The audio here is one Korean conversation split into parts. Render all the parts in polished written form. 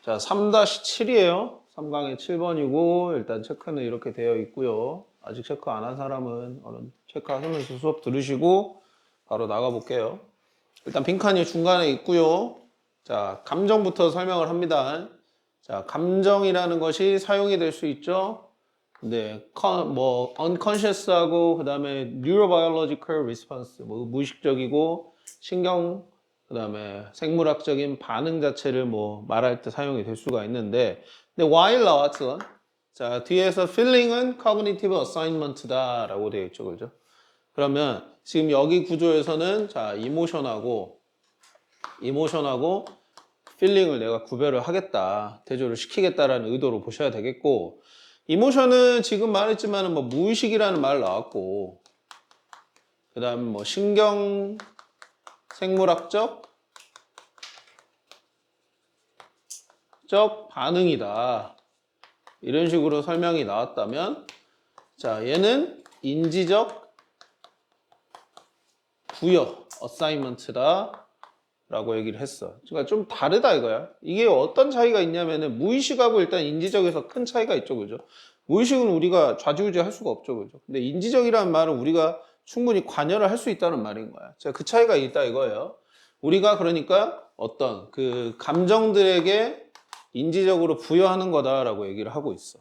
자, 3-7이에요. 3강의 7번이고 일단 체크는 이렇게 되어 있고요. 아직 체크 안 한 사람은 얼른 체크하면서 수업 들으시고 바로 나가 볼게요. 일단 빈칸이 중간에 있고요. 자, 감정부터 설명을 합니다. 자, 감정이라는 것이 사용이 될 수 있죠. 근데 뭐 unconscious하고 그다음에 neurobiological response 뭐 무의식적이고 신경 그다음에 생물학적인 반응 자체를 뭐 말할 때 사용이 될 수가 있는데 근데 while 나왔던 자 뒤에서 feeling은 cognitive assignment다라고 되어 있죠, 그죠? 그러면 지금 여기 구조에서는 자 이모션하고 feeling을 내가 구별을 하겠다, 대조를 시키겠다라는 의도로 보셔야 되겠고 이모션은 지금 말했지만은 뭐 무의식이라는 말 나왔고 그다음 뭐 신경 생물학적 반응이다. 이런 식으로 설명이 나왔다면 자, 얘는 인지적 부여 어사이먼트다 라고 얘기를 했어. 그러니까 좀 다르다 이거야. 이게 어떤 차이가 있냐면은 무의식하고 일단 인지적에서 큰 차이가 있죠, 그죠? 무의식은 우리가 좌지우지 할 수가 없죠, 그죠? 근데 인지적이라는 말은 우리가 충분히 관여를 할 수 있다는 말인 거야. 자, 그 차이가 있다 이거예요. 우리가 그러니까 어떤 그 감정들에게 인지적으로 부여하는 거다라고 얘기를 하고 있어.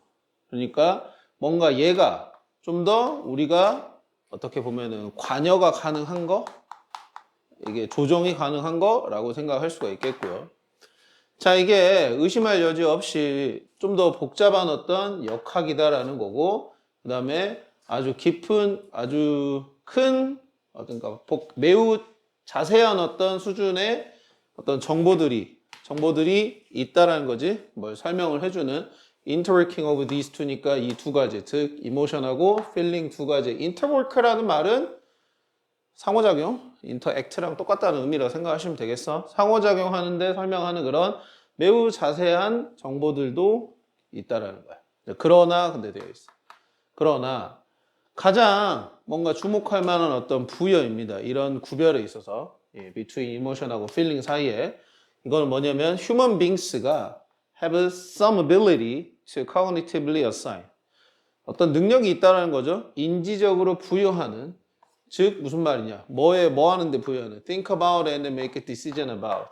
그러니까 뭔가 얘가 좀 더 우리가 어떻게 보면은 관여가 가능한 거, 이게 조정이 가능한 거라고 생각할 수가 있겠고요. 자, 이게 의심할 여지 없이 좀 더 복잡한 어떤 역학이다라는 거고, 그 다음에 아주 깊은, 아주 큰, 어떤가, 매우 자세한 어떤 수준의 어떤 정보들이 있다라는 거지. 뭘 설명을 해주는 interworking of these two니까 이 두 가지, 즉, emotion하고 feeling 두 가지. interwork라는 말은 상호작용, 인터액트랑 똑같다는 의미라고 생각하시면 되겠어. 상호작용하는데 설명하는 그런 매우 자세한 정보들도 있다라는 거야. 그러나 근데 되어 있어. 그러나 가장 뭔가 주목할 만한 어떤 부여입니다. 이런 구별에 있어서 between emotion하고 feeling 사이에 이거는 뭐냐면 human beings가 have some ability to cognitively assign 어떤 능력이 있다는 거죠. 인지적으로 부여하는 즉 무슨 말이냐? 뭐 하는데 부여하는? Think about and make a decision about.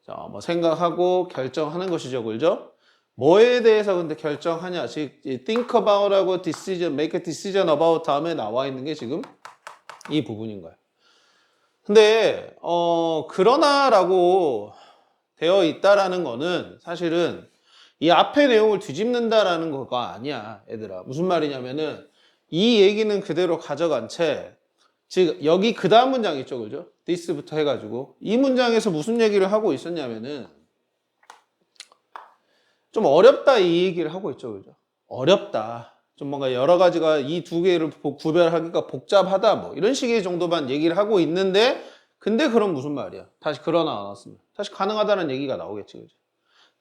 자, 뭐 생각하고 결정하는 것이죠, 그죠? 뭐에 대해서 근데 결정하냐? 즉 think about하고 decision, make a decision about 다음에 나와 있는 게 지금 이 부분인 거예요. 근데 그러나라고 되어 있다라는 거는 사실은 이 앞의 내용을 뒤집는다라는 거가 아니야, 얘들아. 무슨 말이냐면은 이 얘기는 그대로 가져간 채 즉 여기 그 다음 문장 있죠, 그죠? this부터 해가지고 이 문장에서 무슨 얘기를 하고 있었냐면은 좀 어렵다 이 얘기를 하고 있죠, 그죠? 어렵다. 좀 뭔가 여러 가지가 이 두 개를 구별하기가 복잡하다 뭐 이런 식의 정도만 얘기를 하고 있는데 근데 그럼 무슨 말이야? 다시 그러나 안 왔으면 다시 가능하다는 얘기가 나오겠지, 그죠?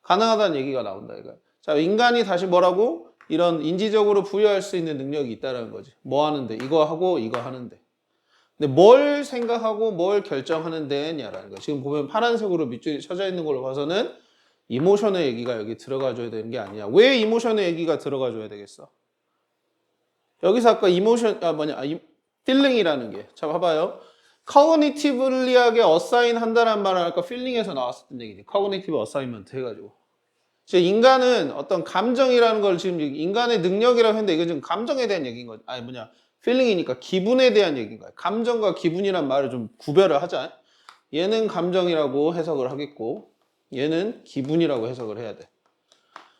가능하다는 얘기가 나온다 이거야. 자, 인간이 다시 뭐라고? 이런 인지적으로 부여할 수 있는 능력이 있다는 거지. 뭐 하는데? 이거 하고 이거 하는데. 근데 뭘 생각하고 뭘 결정하는 데냐라는 거야. 지금 보면 파란색으로 밑줄이 쳐져 있는 걸로 봐서는 이모션의 얘기가 여기 들어가줘야 되는 게 아니야. 왜 이모션의 얘기가 들어가줘야 되겠어? 여기서 아까 이모션, feeling이라는 게. 자, 봐봐요. cognitively하게 assign 한다는 말은 아까 feeling에서 나왔었던 얘기지. cognitive assignment 해가지고. 즉 인간은 어떤 감정이라는 걸 지금 인간의 능력이라고 했는데 이거 지금 감정에 대한 얘기인 거지. 아니 feeling이니까 기분에 대한 얘기인 거야. 감정과 기분이란 말을 좀 구별을 하자. 얘는 감정이라고 해석을 하겠고 얘는 기분이라고 해석을 해야 돼.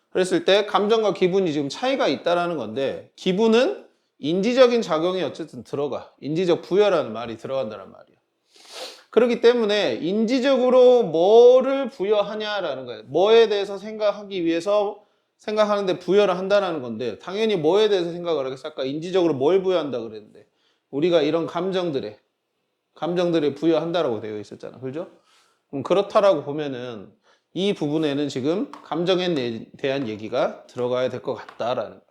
그랬을 때 감정과 기분이 지금 차이가 있다라는 건데 기분은 인지적인 작용이 어쨌든 들어가. 인지적 부여라는 말이 들어간다는 말이야. 그렇기 때문에 인지적으로 뭐를 부여하냐라는 거예요. 뭐에 대해서 생각하기 위해서 생각하는데 부여를 한다는 건데 당연히 뭐에 대해서 생각을 하겠어? 아까 인지적으로 뭘 부여한다 그랬는데 우리가 이런 감정들에 부여한다라고 되어 있었잖아. 그죠? 그럼 그렇다라고 보면은 이 부분에는 지금 감정에 대한 얘기가 들어가야 될 것 같다라는 거야.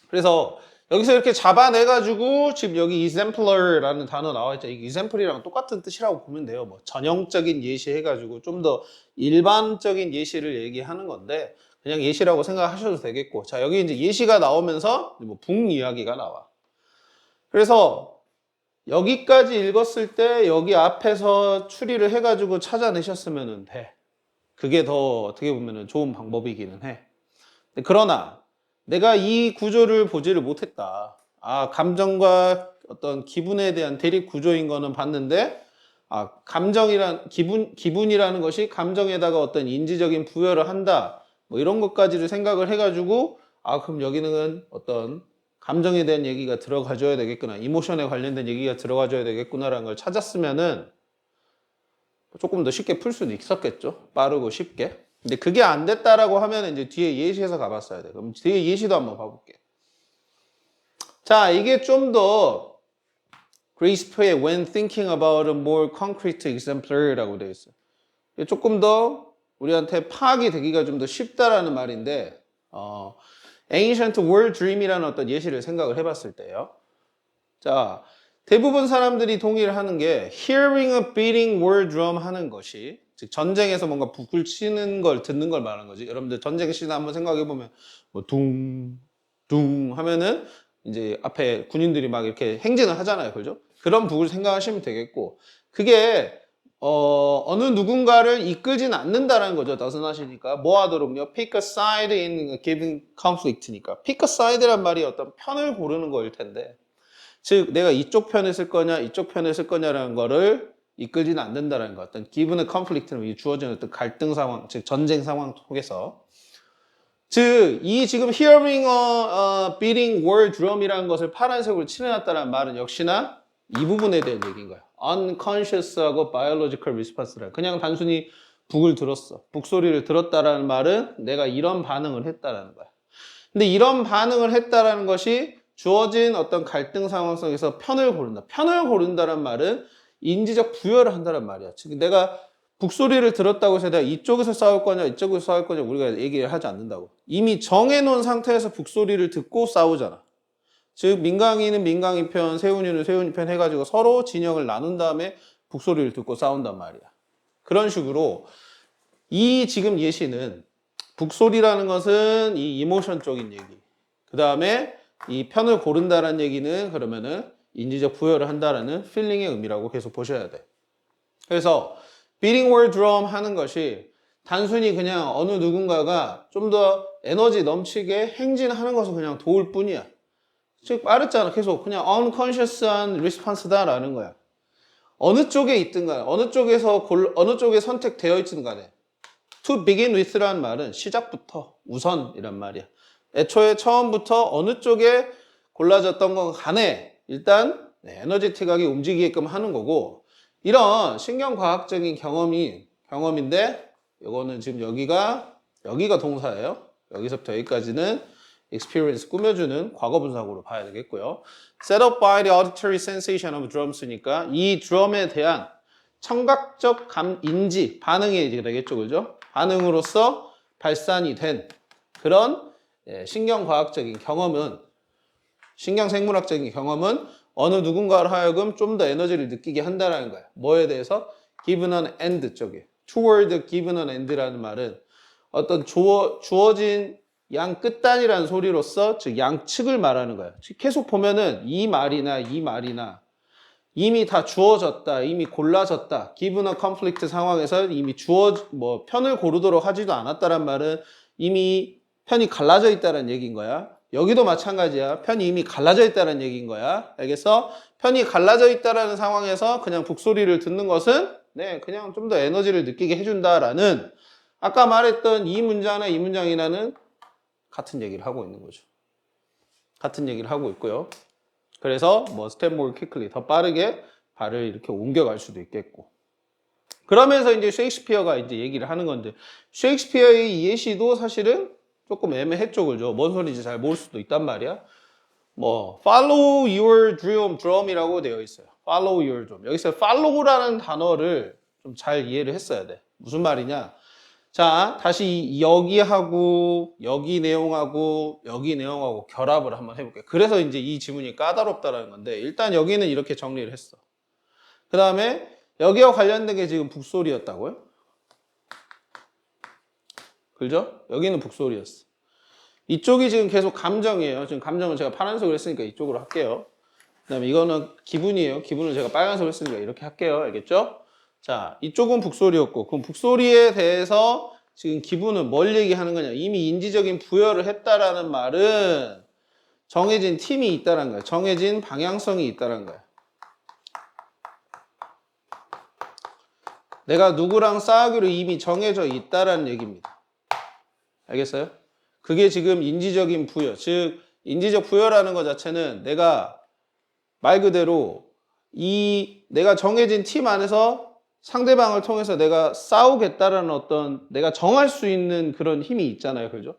그래서 여기서 이렇게 잡아내가지고 지금 여기 exemplar라는 단어 나와있죠. 이 example이랑 똑같은 뜻이라고 보면 돼요. 뭐 전형적인 예시 해가지고 좀 더 일반적인 예시를 얘기하는 건데 그냥 예시라고 생각하셔도 되겠고, 자 여기 이제 예시가 나오면서 뭐 북 이야기가 나와. 그래서 여기까지 읽었을 때 여기 앞에서 추리를 해가지고 찾아내셨으면 돼. 그게 더 어떻게 보면 좋은 방법이기는 해. 그러나 내가 이 구조를 보지를 못했다. 아, 감정과 어떤 기분에 대한 대립 구조인 거는 봤는데, 아, 기분이라는 것이 감정에다가 어떤 인지적인 부여를 한다. 뭐 이런 것까지를 생각을 해가지고, 아, 그럼 여기는 어떤 감정에 대한 얘기가 들어가줘야 되겠구나. 이모션에 관련된 얘기가 들어가줘야 되겠구나라는 걸 찾았으면은 조금 더 쉽게 풀 수는 있었겠죠. 빠르고 쉽게. 근데 그게 안 됐다라고 하면 이제 뒤에 예시에서 가봤어야 돼. 그럼 뒤에 예시도 한번 봐볼게. 자, 이게 좀 더 그레이스프의 when thinking about a more concrete exemplar이라고 되어 있어요. 조금 더 우리한테 파악이 되기가 좀 더 쉽다라는 말인데, ancient world dream이라는 어떤 예시를 생각을 해봤을 때요. 자, 대부분 사람들이 동의를 하는 게 hearing a beating war drum 하는 것이, 즉 전쟁에서 뭔가 북을 치는 걸 듣는 걸 말하는 거지. 여러분들 전쟁 씬을 한번 생각해 보면 뭐 둥 하면은 이제 앞에 군인들이 막 이렇게 행진을 하잖아요. 그죠? 그런 북을 생각하시면 되겠고, 그게 어느 누군가를 이끌진 않는다라는 거죠. 다슨 하시니까 뭐 하도록요? pick a side in a given conflict니까. pick a side란 말이 어떤 편을 고르는 거일 텐데, 즉 내가 이쪽 편에 쓸 거냐 이쪽 편에 쓸 거냐라는 거를 이끌지는 않는다라는 거. 어떤 given a conflict는 주어진 어떤 갈등 상황, 즉 전쟁 상황 속에서, 즉 이 지금 hearing a beating war drum이라는 것을 파란색으로 칠해놨다는 말은 역시나 이 부분에 대한 얘기인 거야. unconscious하고 biological response라. 그냥 단순히 북을 들었어. 북 소리를 들었다라는 말은 내가 이런 반응을 했다라는 거야. 근데 이런 반응을 했다라는 것이 주어진 어떤 갈등 상황 속에서 편을 고른다. 편을 고른다는 말은 인지적 부여를 한다는 말이야. 즉 내가 북소리를 들었다고 해서 내가 이쪽에서 싸울 거냐 이쪽에서 싸울 거냐 우리가 얘기를 하지 않는다고. 이미 정해놓은 상태에서 북소리를 듣고 싸우잖아. 즉 민강이는 민강이 편, 세훈이는 세훈이 편 해가지고 서로 진영을 나눈 다음에 북소리를 듣고 싸운단 말이야. 그런 식으로 이 지금 예시는 북소리라는 것은 이 이모션 쪽인 얘기, 그 다음에 이 편을 고른다라는 얘기는 그러면은 인지적 부여를 한다라는 필링의 의미라고 계속 보셔야 돼. 그래서 beating war drum 하는 것이 단순히 그냥 어느 누군가가 좀 더 에너지 넘치게 행진하는 것을 그냥 도울 뿐이야. 즉 말했잖아. 계속 그냥 unconscious한 response다라는 거야. 어느 쪽에 있든 간에 어느 쪽에 선택되어 있든 간에 to begin with라는 말은 시작부터 우선이란 말이야. 애초에 처음부터 어느 쪽에 골라졌던 건 간에 일단 에너제틱하게 움직이게끔 하는 거고, 이런 신경과학적인 경험인데 이거는 지금 여기가 동사예요. 여기서부터 여기까지는 experience 꾸며주는 과거 분사구로 봐야 되겠고요. set up by the auditory sensation of drums니까 이 드럼에 대한 청각적 인지 반응이 되겠죠, 그죠? 반응으로서 발산이 된 그런 신경과학적인 경험은, 신경생물학적인 경험은 어느 누군가를 하여금 좀 더 에너지를 느끼게 한다는 거야. 뭐에 대해서? given an end 쪽에. toward given an end라는 말은 어떤 주어진 양 끝단이라는 소리로서, 즉 양측을 말하는 거야. 즉 계속 보면은 이 말이나 이미 다 주어졌다, 이미 골라졌다. given a conflict 상황에서 이미 편을 고르도록 하지도 않았다란 말은 이미 편이 갈라져 있다는 얘기인 거야. 여기도 마찬가지야. 편이 이미 갈라져 있다는 얘기인 거야. 알겠어? 편이 갈라져 있다라는 상황에서 그냥 북소리를 듣는 것은 그냥 좀 더 에너지를 느끼게 해준다라는, 아까 말했던 이 문장이나 이 문장이나는 같은 얘기를 하고 있는 거죠. 같은 얘기를 하고 있고요. 그래서 step more quickly, 더 빠르게 발을 이렇게 옮겨갈 수도 있겠고. 그러면서 이제 셰익스피어가 이제 얘기를 하는 건데, 셰익스피어의 이 예시도 사실은 조금 애매했죠, 그죠? 뭔 소리인지 잘 모를 수도 있단 말이야. follow your drum이라고 되어 있어요. follow your drum. 여기서 follow라는 단어를 좀 잘 이해를 했어야 돼. 무슨 말이냐? 자, 다시 여기하고 여기 내용하고 여기 내용하고 결합을 한번 해볼게요. 그래서 이제 이 지문이 까다롭다라는 건데 일단 여기는 이렇게 정리를 했어. 그 다음에 여기와 관련된 게 지금 북소리였다고요? 그죠? 여기는 북소리였어. 이쪽이 지금 계속 감정이에요. 지금 감정은 제가 파란색으로 했으니까 이쪽으로 할게요. 그 다음에 이거는 기분이에요. 기분을 제가 빨간색으로 했으니까 이렇게 할게요. 알겠죠? 자, 이쪽은 북소리였고, 그럼 북소리에 대해서 지금 기분은 뭘 얘기하는 거냐? 이미 인지적인 부여를 했다라는 말은 정해진 팀이 있다는 거야. 정해진 방향성이 있다는 거야. 내가 누구랑 싸우기로 이미 정해져 있다라는 얘기입니다. 알겠어요? 그게 지금 인지적인 부여. 즉, 인지적 부여라는 것 자체는 내가 말 그대로 내가 정해진 팀 안에서 상대방을 통해서 내가 싸우겠다라는 어떤 내가 정할 수 있는 그런 힘이 있잖아요. 그죠?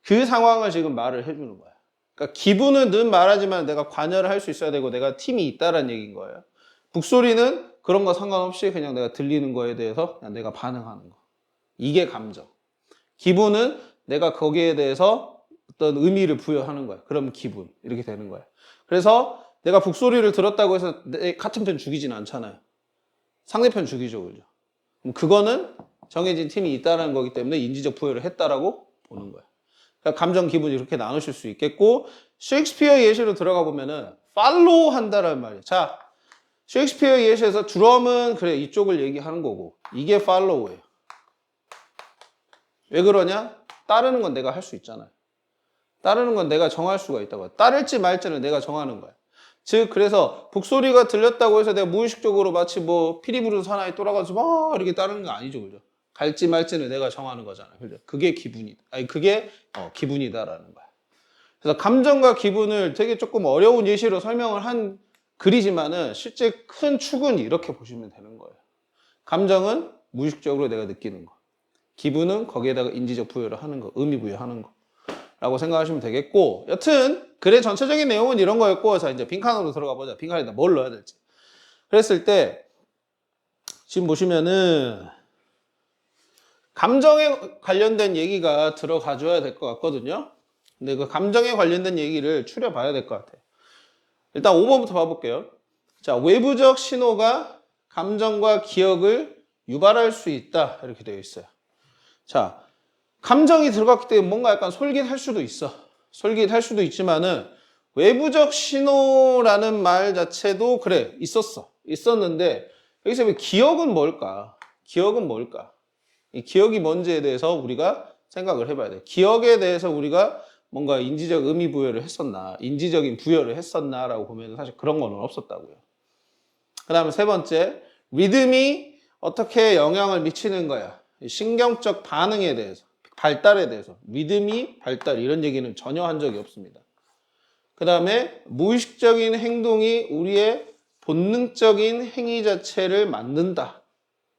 그 상황을 지금 말을 해주는 거야. 그러니까 기분은 늘 말하지만 내가 관여를 할 수 있어야 되고 내가 팀이 있다라는 얘기인 거예요. 북소리는 그런 거 상관없이 그냥 내가 들리는 거에 대해서 그냥 내가 반응하는 거. 이게 감정. 기분은 내가 거기에 대해서 어떤 의미를 부여하는 거야. 그럼 기분. 이렇게 되는 거야. 그래서 내가 북소리를 들었다고 해서 같은 편 죽이진 않잖아요. 상대편 죽이죠, 그죠? 그럼 그거는 정해진 팀이 있다는 거기 때문에 인지적 부여를 했다라고 보는 거야. 그러니까 감정, 기분 이렇게 나누실 수 있겠고, 셰익스피어 예시로 들어가 보면은 팔로우 한다라는 말이에요. 자, 셰익스피어 예시에서 드럼은 그래 이쪽을 얘기하는 거고 이게 팔로우예요. 왜 그러냐? 따르는 건 내가 할 수 있잖아요. 따르는 건 내가 정할 수가 있다고. 따를지 말지는 내가 정하는 거야. 즉 그래서 북소리가 들렸다고 해서 내가 무의식적으로 마치 뭐 피리 부르는 사나이 돌아가서 막 이렇게 따르는 거 아니죠, 그죠? 갈지 말지는 내가 정하는 거잖아요, 그죠? 그게 기분이다. 아니 그게 기분이다라는 거야. 그래서 감정과 기분을 되게 조금 어려운 예시로 설명을 한 글이지만은 실제 큰 축은 이렇게 보시면 되는 거예요. 감정은 무의식적으로 내가 느끼는 거, 기분은 거기에다가 인지적 부여를 하는 거, 의미 부여하는 거. 라고 생각하시면 되겠고, 여튼 글의 전체적인 내용은 이런 거였고, 자 이제 빈칸으로 들어가 보자. 빈칸에다 뭘 넣어야 될지. 그랬을 때 지금 보시면은 감정에 관련된 얘기가 들어가 줘야 될 것 같거든요. 근데 그 감정에 관련된 얘기를 추려봐야 될 것 같아요. 일단 5번부터 봐볼게요. 자, 외부적 신호가 감정과 기억을 유발할 수 있다 이렇게 되어 있어요. 자, 감정이 들어갔기 때문에 뭔가 약간 솔깃할 수도 있어. 솔깃할 수도 있지만은 외부적 신호라는 말 자체도 그래 있었어. 있었는데 여기서 왜 기억은 뭘까? 기억은 뭘까? 이 기억이 뭔지에 대해서 우리가 생각을 해봐야 돼. 기억에 대해서 우리가 뭔가 인지적 의미 부여를 했었나, 인지적인 부여를 했었나라고 보면 사실 그런 거는 없었다고요. 그 다음에 세 번째, 리듬이 어떻게 영향을 미치는 거야? 신경적 반응에 대해서. 발달에 대해서 리듬이 발달 이런 얘기는 전혀 한 적이 없습니다. 그 다음에 무의식적인 행동이 우리의 본능적인 행위 자체를 만든다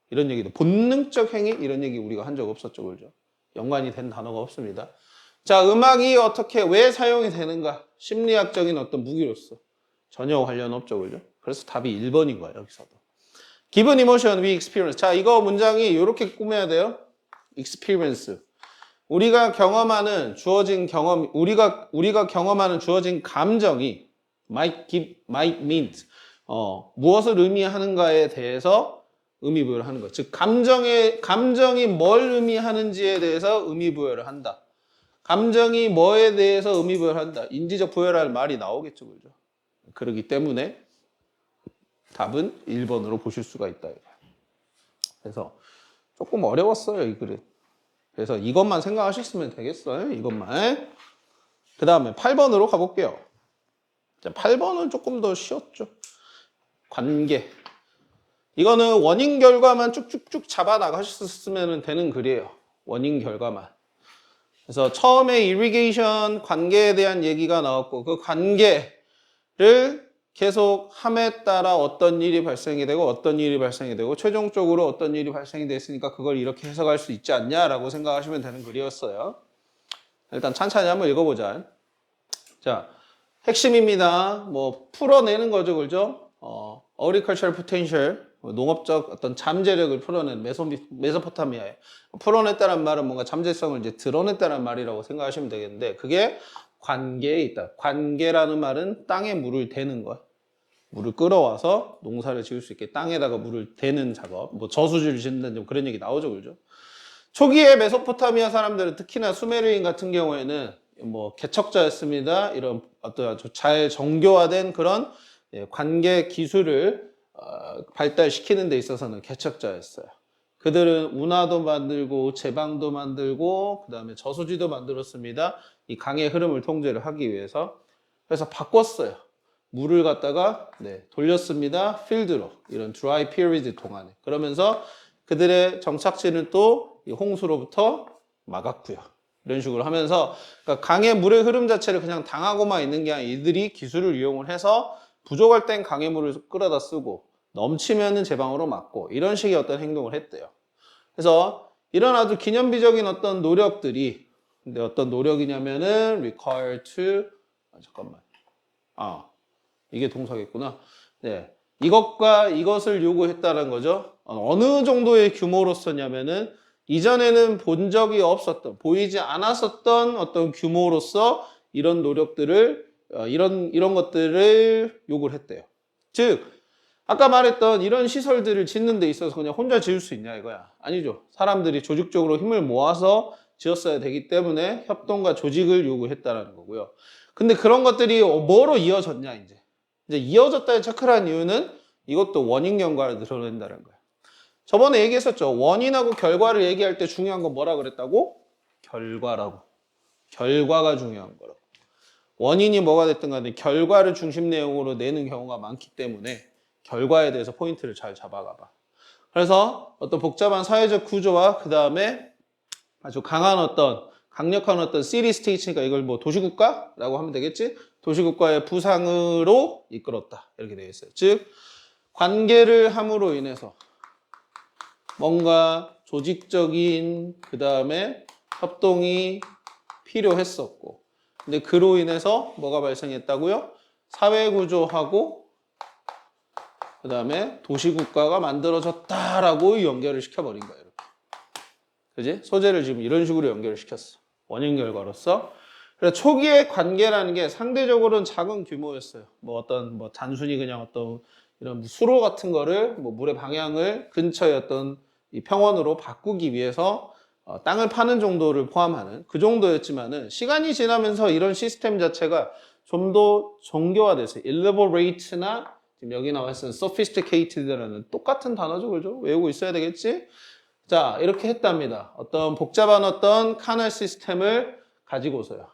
이런 얘기도 본능적 행위 이런 얘기 우리가 한 적 없었죠, 그죠? 연관이 된 단어가 없습니다. 자, 음악이 어떻게 왜 사용이 되는가? 심리학적인 어떤 무기로서 전혀 관련 없죠, 그죠? 그래서 답이 1번인 거예요, 여기서도. Given emotion we experience. 자, 이거 문장이 이렇게 꾸며야 돼요. experience. 우리가 경험하는 주어진 경험, 우리가 경험하는 주어진 감정이 might mean 무엇을 의미하는가에 대해서 의미 부여를 하는 것. 즉 감정이 뭘 의미하는지에 대해서 의미 부여를 한다. 감정이 뭐에 대해서 의미 부여를 한다. 인지적 부여라는 말이 나오겠죠, 그죠? 그렇기 때문에 답은 1번으로 보실 수가 있다. 그래서 조금 어려웠어요, 이 글은. 그래서 이것만 생각하셨으면 되겠어요. 이것만. 그 다음에 8번으로 가볼게요. 8번은 조금 더 쉬웠죠. 관계. 이거는 원인 결과만 쭉쭉쭉 잡아 나가셨으면 되는 글이에요. 원인 결과만. 그래서 처음에 irrigation 관계에 대한 얘기가 나왔고 그 관계를 계속 함에 따라 어떤 일이 발생이 되고 어떤 일이 발생이 되고 최종적으로 어떤 일이 발생이 됐으니까 그걸 이렇게 해석할 수 있지 않냐라고 생각하시면 되는 글이었어요. 일단 찬찬히 한번 읽어보자. 자, 핵심입니다. 뭐 풀어내는 거죠, 그죠? agricultural potential 농업적 어떤 잠재력을 풀어낸 메소포타미아에 풀어냈다는 말은 뭔가 잠재성을 이제 드러냈다는 말이라고 생각하시면 되겠는데 그게 관계에 있다. 관계라는 말은 땅에 물을 대는 것. 물을 끌어와서 농사를 지을 수 있게 땅에다가 물을 대는 작업. 뭐 저수지를 짓는다는 좀 그런 얘기 나오죠, 그죠? 초기에 메소포타미아 사람들은 특히나 수메르인 같은 경우에는 뭐 개척자였습니다. 이런 어떤 아주 잘 정교화된 그런 관계 기술을 발달시키는 데 있어서는 개척자였어요. 그들은 운하도 만들고 제방도 만들고 그다음에 저수지도 만들었습니다. 이 강의 흐름을 통제를 하기 위해서. 그래서 바꿨어요. 물을 갖다가 돌렸습니다. 필드로. 이런 드라이 피리드 동안에. 그러면서 그들의 정착지는 또 홍수로부터 막았고요. 이런 식으로 하면서 그러니까 강의 물의 흐름 자체를 그냥 당하고만 있는 게 아니라 이들이 기술을 이용을 해서 부족할 땐 강의 물을 끌어다 쓰고 넘치면은 제방으로 막고 이런 식의 어떤 행동을 했대요. 그래서 이런 아주 기념비적인 어떤 노력들이 근데 어떤 노력이냐면은 require to 잠깐만 이게 동사겠구나. 네, 이것과 이것을 요구했다는 거죠. 어느 정도의 규모로서냐면은 이전에는 본 적이 없었던, 보이지 않았었던 어떤 규모로서 이런 노력들을, 이런 것들을 요구를 했대요. 즉, 아까 말했던 이런 시설들을 짓는 데 있어서 그냥 혼자 지을 수 있냐 이거야. 아니죠. 사람들이 조직적으로 힘을 모아서 지었어야 되기 때문에 협동과 조직을 요구했다는 거고요. 근데 그런 것들이 뭐로 이어졌냐 이제 이어졌다에 체크한 이유는 이것도 원인 결과를 드러낸다는 거예요. 저번에 얘기했었죠. 원인하고 결과를 얘기할 때 중요한 건 뭐라 그랬다고? 결과라고. 결과가 중요한 거라고. 원인이 뭐가 됐든 간에 결과를 중심 내용으로 내는 경우가 많기 때문에 결과에 대해서 포인트를 잘 잡아가봐. 그래서 어떤 복잡한 사회적 구조와 그 다음에 아주 강력한 어떤 시티 스테이트니까 이걸 뭐 도시국가라고 하면 되겠지? 도시국가의 부상으로 이끌었다. 이렇게 되어 있어요. 즉, 관계를 함으로 인해서 뭔가 조직적인 그 다음에 협동이 필요했었고 근데 그로 인해서 뭐가 발생했다고요? 사회구조하고 그 다음에 도시국가가 만들어졌다라고 연결을 시켜버린 거예요. 이렇게. 그지? 소재를 지금 이런 식으로 연결을 시켰어. 원인 결과로서. 그래서 초기의 관계라는 게 상대적으로는 작은 규모였어요. 뭐 단순히 그냥 어떤 이런 수로 같은 거를 물의 방향을 근처의 어떤 이 평원으로 바꾸기 위해서 땅을 파는 정도를 포함하는 그 정도였지만은 시간이 지나면서 이런 시스템 자체가 좀 더 정교화됐어요. elaborate나 지금 여기 나와 있는 sophisticated라는 똑같은 단어죠, 그죠? 외우고 있어야 되겠지? 자, 이렇게 했답니다. 어떤 복잡한 어떤 카널 시스템을 가지고서요.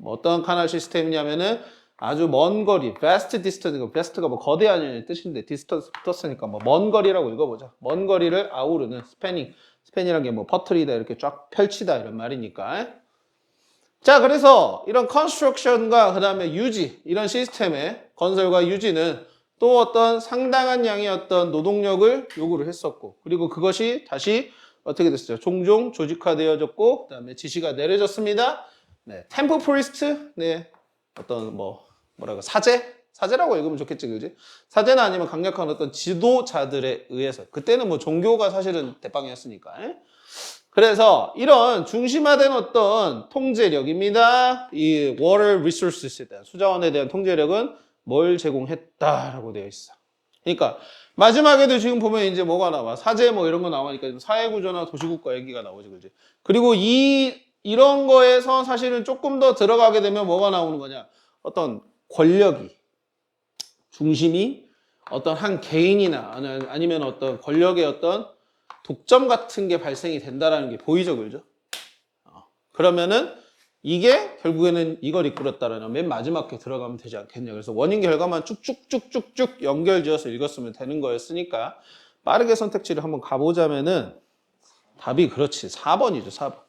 어떤 카널 시스템이냐면은 아주 먼 거리, vast distance, vast가 뭐 거대한이라는 뜻인데 distance 붙었으니까 뭐 먼 거리라고 읽어보자. 먼 거리를 아우르는 스팬이란 게 뭐 퍼트리다 이렇게 쫙 펼치다 이런 말이니까. 자, 그래서 이런 construction과 그 다음에 유지, 이런 시스템의 건설과 유지는 또 어떤 상당한 양의 어떤 노동력을 요구를 했었고 그리고 그것이 다시 어떻게 됐어요? 종종 조직화되어졌고 그 다음에 지시가 내려졌습니다. 네, 템플 프리스트, 네, 어떤 사제라고 읽으면 좋겠지, 그지? 사제나 아니면 강력한 어떤 지도자들에 의해서 그때는 뭐 종교가 사실은 대빵이었으니까. 그래서 이런 중심화된 어떤 통제력입니다. 이 water resources에 대한 수자원에 대한 통제력은 뭘 제공했다라고 되어 있어. 그러니까 마지막에도 지금 보면 이제 뭐가 나와? 사제 뭐 이런 거 나오니까 사회구조나 도시국가 얘기가 나오지, 그지? 그리고 이런 거에서 사실은 조금 더 들어가게 되면 뭐가 나오는 거냐? 어떤 권력이 중심이 어떤 한 개인이나 아니면 어떤 권력의 어떤 독점 같은 게 발생이 된다라는 게 보이죠, 그죠? 그러면은 이게 결국에는 이걸 이끌었다라는 맨 마지막에 들어가면 되지 않겠냐. 그래서 원인 결과만 쭉쭉쭉쭉쭉 연결지어서 읽었으면 되는 거였으니까 빠르게 선택지를 한번 가보자면은 답이 그렇지. 4번이죠, 4번.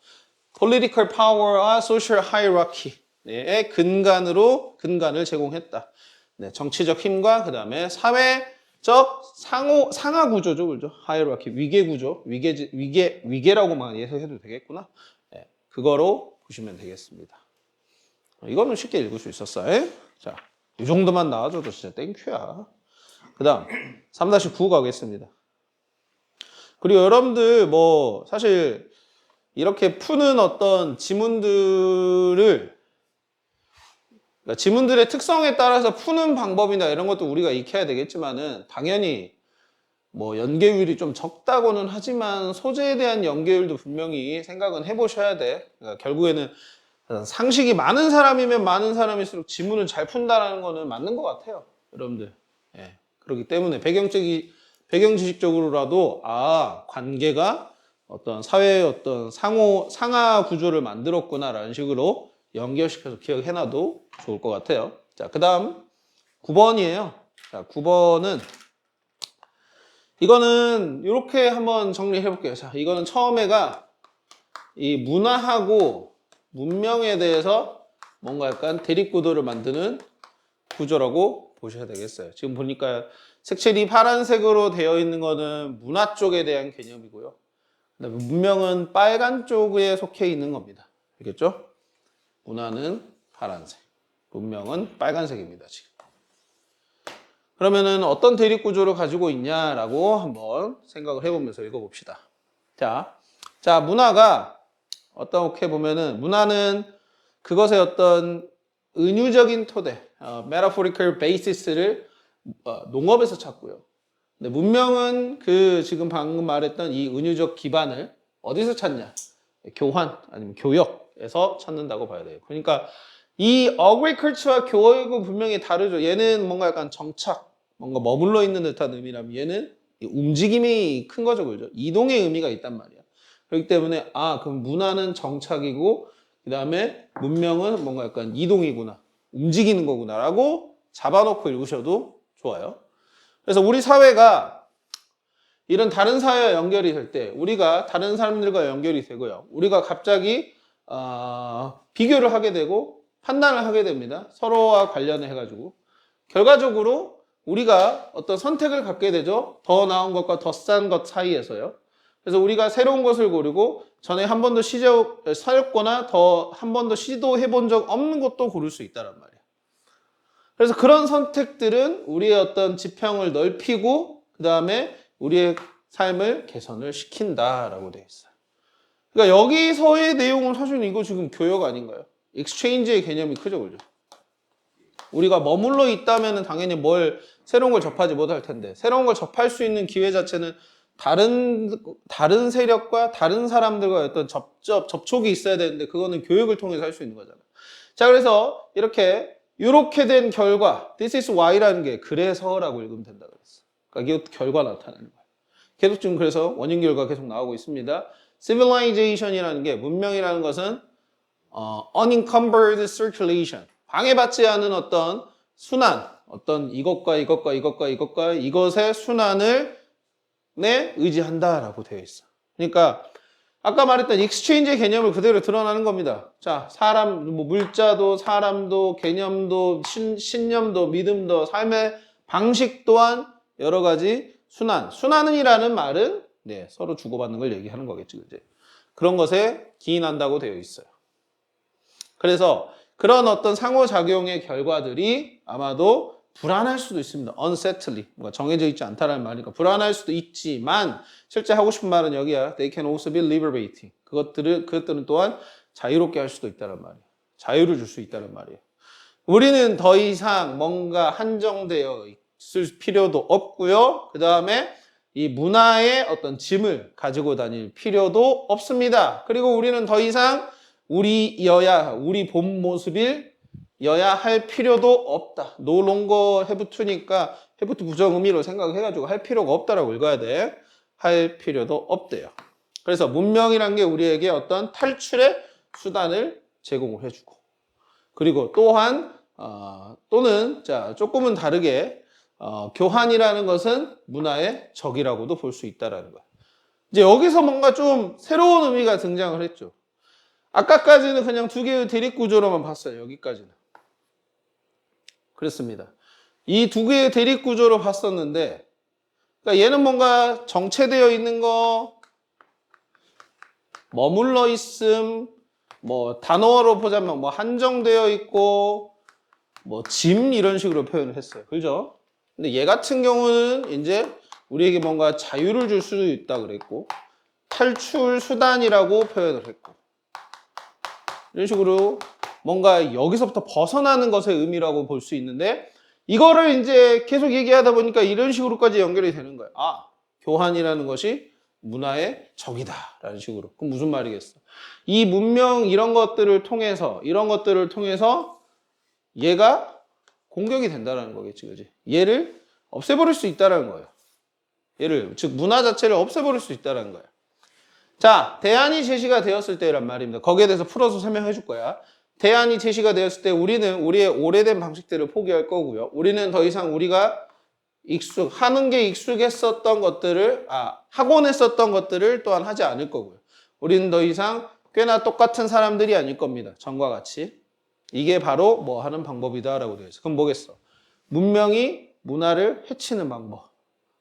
Political power와 social hierarchy의 근간을 제공했다. 네, 정치적 힘과 그 다음에 사회적 상하 구조죠, 그죠? hierarchy, 위계 구조, 위계라고만 예상해도 되겠구나. 네, 그거로 보시면 되겠습니다. 이거는 쉽게 읽을 수 있었어요. 자, 이 정도만 나와줘도 진짜 땡큐야. 그 다음 3-9 가겠습니다. 그리고 여러분들 뭐 사실 이렇게 푸는 어떤 지문들을 그러니까 지문들의 특성에 따라서 푸는 방법이나 이런 것도 우리가 익혀야 되겠지만은 당연히 뭐 연계율이 좀 적다고는 하지만 소재에 대한 연계율도 분명히 생각은 해보셔야 돼. 그러니까 결국에는 상식이 많은 사람이면 많은 사람일수록 지문을 잘 푼다라는 거는 맞는 것 같아요, 여러분들. 예. 그렇기 때문에 배경 지식적으로라도 관계가 어떤 사회의 어떤 상하 구조를 만들었구나라는 식으로 연결시켜서 기억해놔도 좋을 것 같아요. 자, 그 다음 9번이에요. 자, 9번은 이거는 이렇게 한번 정리해 볼게요. 자, 이거는 처음에가 이 문화하고 문명에 대해서 뭔가 약간 대립구도를 만드는 구조라고 보셔야 되겠어요. 지금 보니까 색칠이 파란색으로 되어 있는 거는 문화 쪽에 대한 개념이고요. 그다음에 문명은 빨간 쪽에 속해 있는 겁니다. 알겠죠? 문화는 파란색, 문명은 빨간색입니다. 지금. 그러면은 어떤 대립 구조를 가지고 있냐라고 한번 생각을 해보면서 읽어봅시다. 자, 문화가 어떻게 보면은 문화는 그것의 어떤 은유적인 토대, metaphorical basis를 농업에서 찾고요. 근데 문명은 그 지금 방금 말했던 이 은유적 기반을 어디서 찾냐? 교환 아니면 교역에서 찾는다고 봐야 돼요. 그러니까 이 agriculture와 교역은 분명히 다르죠. 얘는 뭔가 약간 정착, 뭔가 머물러 있는 듯한 의미라면 얘는 움직임이 큰 거죠, 그죠? 이동의 의미가 있단 말이야. 그렇기 때문에 그럼 문화는 정착이고 그 다음에 문명은 뭔가 약간 이동이구나, 움직이는 거구나라고 잡아놓고 읽으셔도 좋아요. 그래서 우리 사회가 이런 다른 사회와 연결이 될 때 우리가 다른 사람들과 연결이 되고요. 우리가 갑자기 비교를 하게 되고 판단을 하게 됩니다. 서로와 관련해 가지고 결과적으로 우리가 어떤 선택을 갖게 되죠. 더 나은 것과 더 싼 것 사이에서요. 그래서 우리가 새로운 것을 고르고 전에 한 번도 사였거나 더 한 번도 시도해 본 적 없는 것도 고를 수 있다란 말이에요. 그래서 그런 선택들은 우리의 어떤 지평을 넓히고 그 다음에 우리의 삶을 개선을 시킨다라고 되어 있어요. 그러니까 여기서의 내용은 사실 이거 지금 교역 아닌가요? 익스체인지의 개념이 크죠, 그죠? 우리가 머물러 있다면 당연히 새로운 걸 접하지 못할 텐데 새로운 걸 접할 수 있는 기회 자체는 다른 세력과 다른 사람들과 어떤 접촉이 있어야 되는데 그거는 교육을 통해서 할 수 있는 거잖아요. 자, 그래서 이렇게 된 결과 this is why라는 게 그래서라고 읽으면 된다 그랬어. 그러니까 이것도 결과 나타나는 거예요. 계속 지금 그래서 원인 결과 계속 나오고 있습니다. civilization이라는 게 문명이라는 것은 unencumbered circulation 방해받지 않은 어떤 순환 어떤 이것과 이것의 순환을 의지한다라고 되어 있어. 그러니까 아까 말했던 익스체인지의 개념을 그대로 드러나는 겁니다. 자, 물자도 사람도 개념도 신념도 믿음도 삶의 방식 또한 여러 가지 순환이라는 말은 서로 주고받는 걸 얘기하는 거겠죠, 이제. 그런 것에 기인한다고 되어 있어요. 그래서 그런 어떤 상호작용의 결과들이 아마도 불안할 수도 있습니다. unsettling, 정해져 있지 않다라는 말이니까 불안할 수도 있지만 실제 하고 싶은 말은 여기야. They can also be liberating. 그것들은 또한 자유롭게 할 수도 있다는 말이에요. 자유를 줄 수 있다는 말이에요. 우리는 더 이상 뭔가 한정되어 있을 필요도 없고요. 그 다음에 이 문화의 어떤 짐을 가지고 다닐 필요도 없습니다. 그리고 우리는 더 이상 우리 본 모습이어야 할 필요도 없다. No longer have to니까 have to 부정 의미로 생각해가지고 할 필요가 없다라고 읽어야 돼. 할 필요도 없대요. 그래서 문명이란 게 우리에게 어떤 탈출의 수단을 제공을 해주고 그리고 또한 또는 조금은 다르게 교환이라는 것은 문화의 적이라고도 볼 수 있다라는 거야. 이제 여기서 뭔가 좀 새로운 의미가 등장을 했죠. 아까까지는 그냥 두 개의 대립 구조로만 봤어요. 여기까지는. 그렇습니다. 이 두 개의 대립 구조로 봤었는데 그러니까 얘는 뭔가 정체되어 있는 거, 머물러 있음, 단어로 보자면 한정되어 있고 짐 이런 식으로 표현을 했어요. 그죠? 근데 얘 같은 경우는 이제 우리에게 뭔가 자유를 줄 수도 있다 그랬고 탈출 수단이라고 표현을 했고 이런 식으로 뭔가 여기서부터 벗어나는 것의 의미라고 볼 수 있는데 이거를 이제 계속 얘기하다 보니까 이런 식으로까지 연결이 되는 거예요. 아, 교환이라는 것이 문화의 적이다 라는 식으로. 그럼 무슨 말이겠어? 이 문명 이런 것들을 통해서 얘가 공격이 된다는 거겠지, 그지? 얘를 없애버릴 수 있다는 거예요. 얘를, 즉 문화 자체를 없애버릴 수 있다는 거예요. 자, 대안이 제시가 되었을 때란 말입니다. 거기에 대해서 풀어서 설명해 줄 거야. 대안이 제시가 되었을 때 우리는 우리의 오래된 방식들을 포기할 거고요. 우리는 더 이상 우리가 하는 게 익숙했었던 것들을, 하곤 했었던 것들을 또한 하지 않을 거고요. 우리는 더 이상 꽤나 똑같은 사람들이 아닐 겁니다. 전과 같이. 이게 바로 뭐 하는 방법이다라고 되어 있어요. 그럼 뭐겠어? 문명이 문화를 해치는 방법.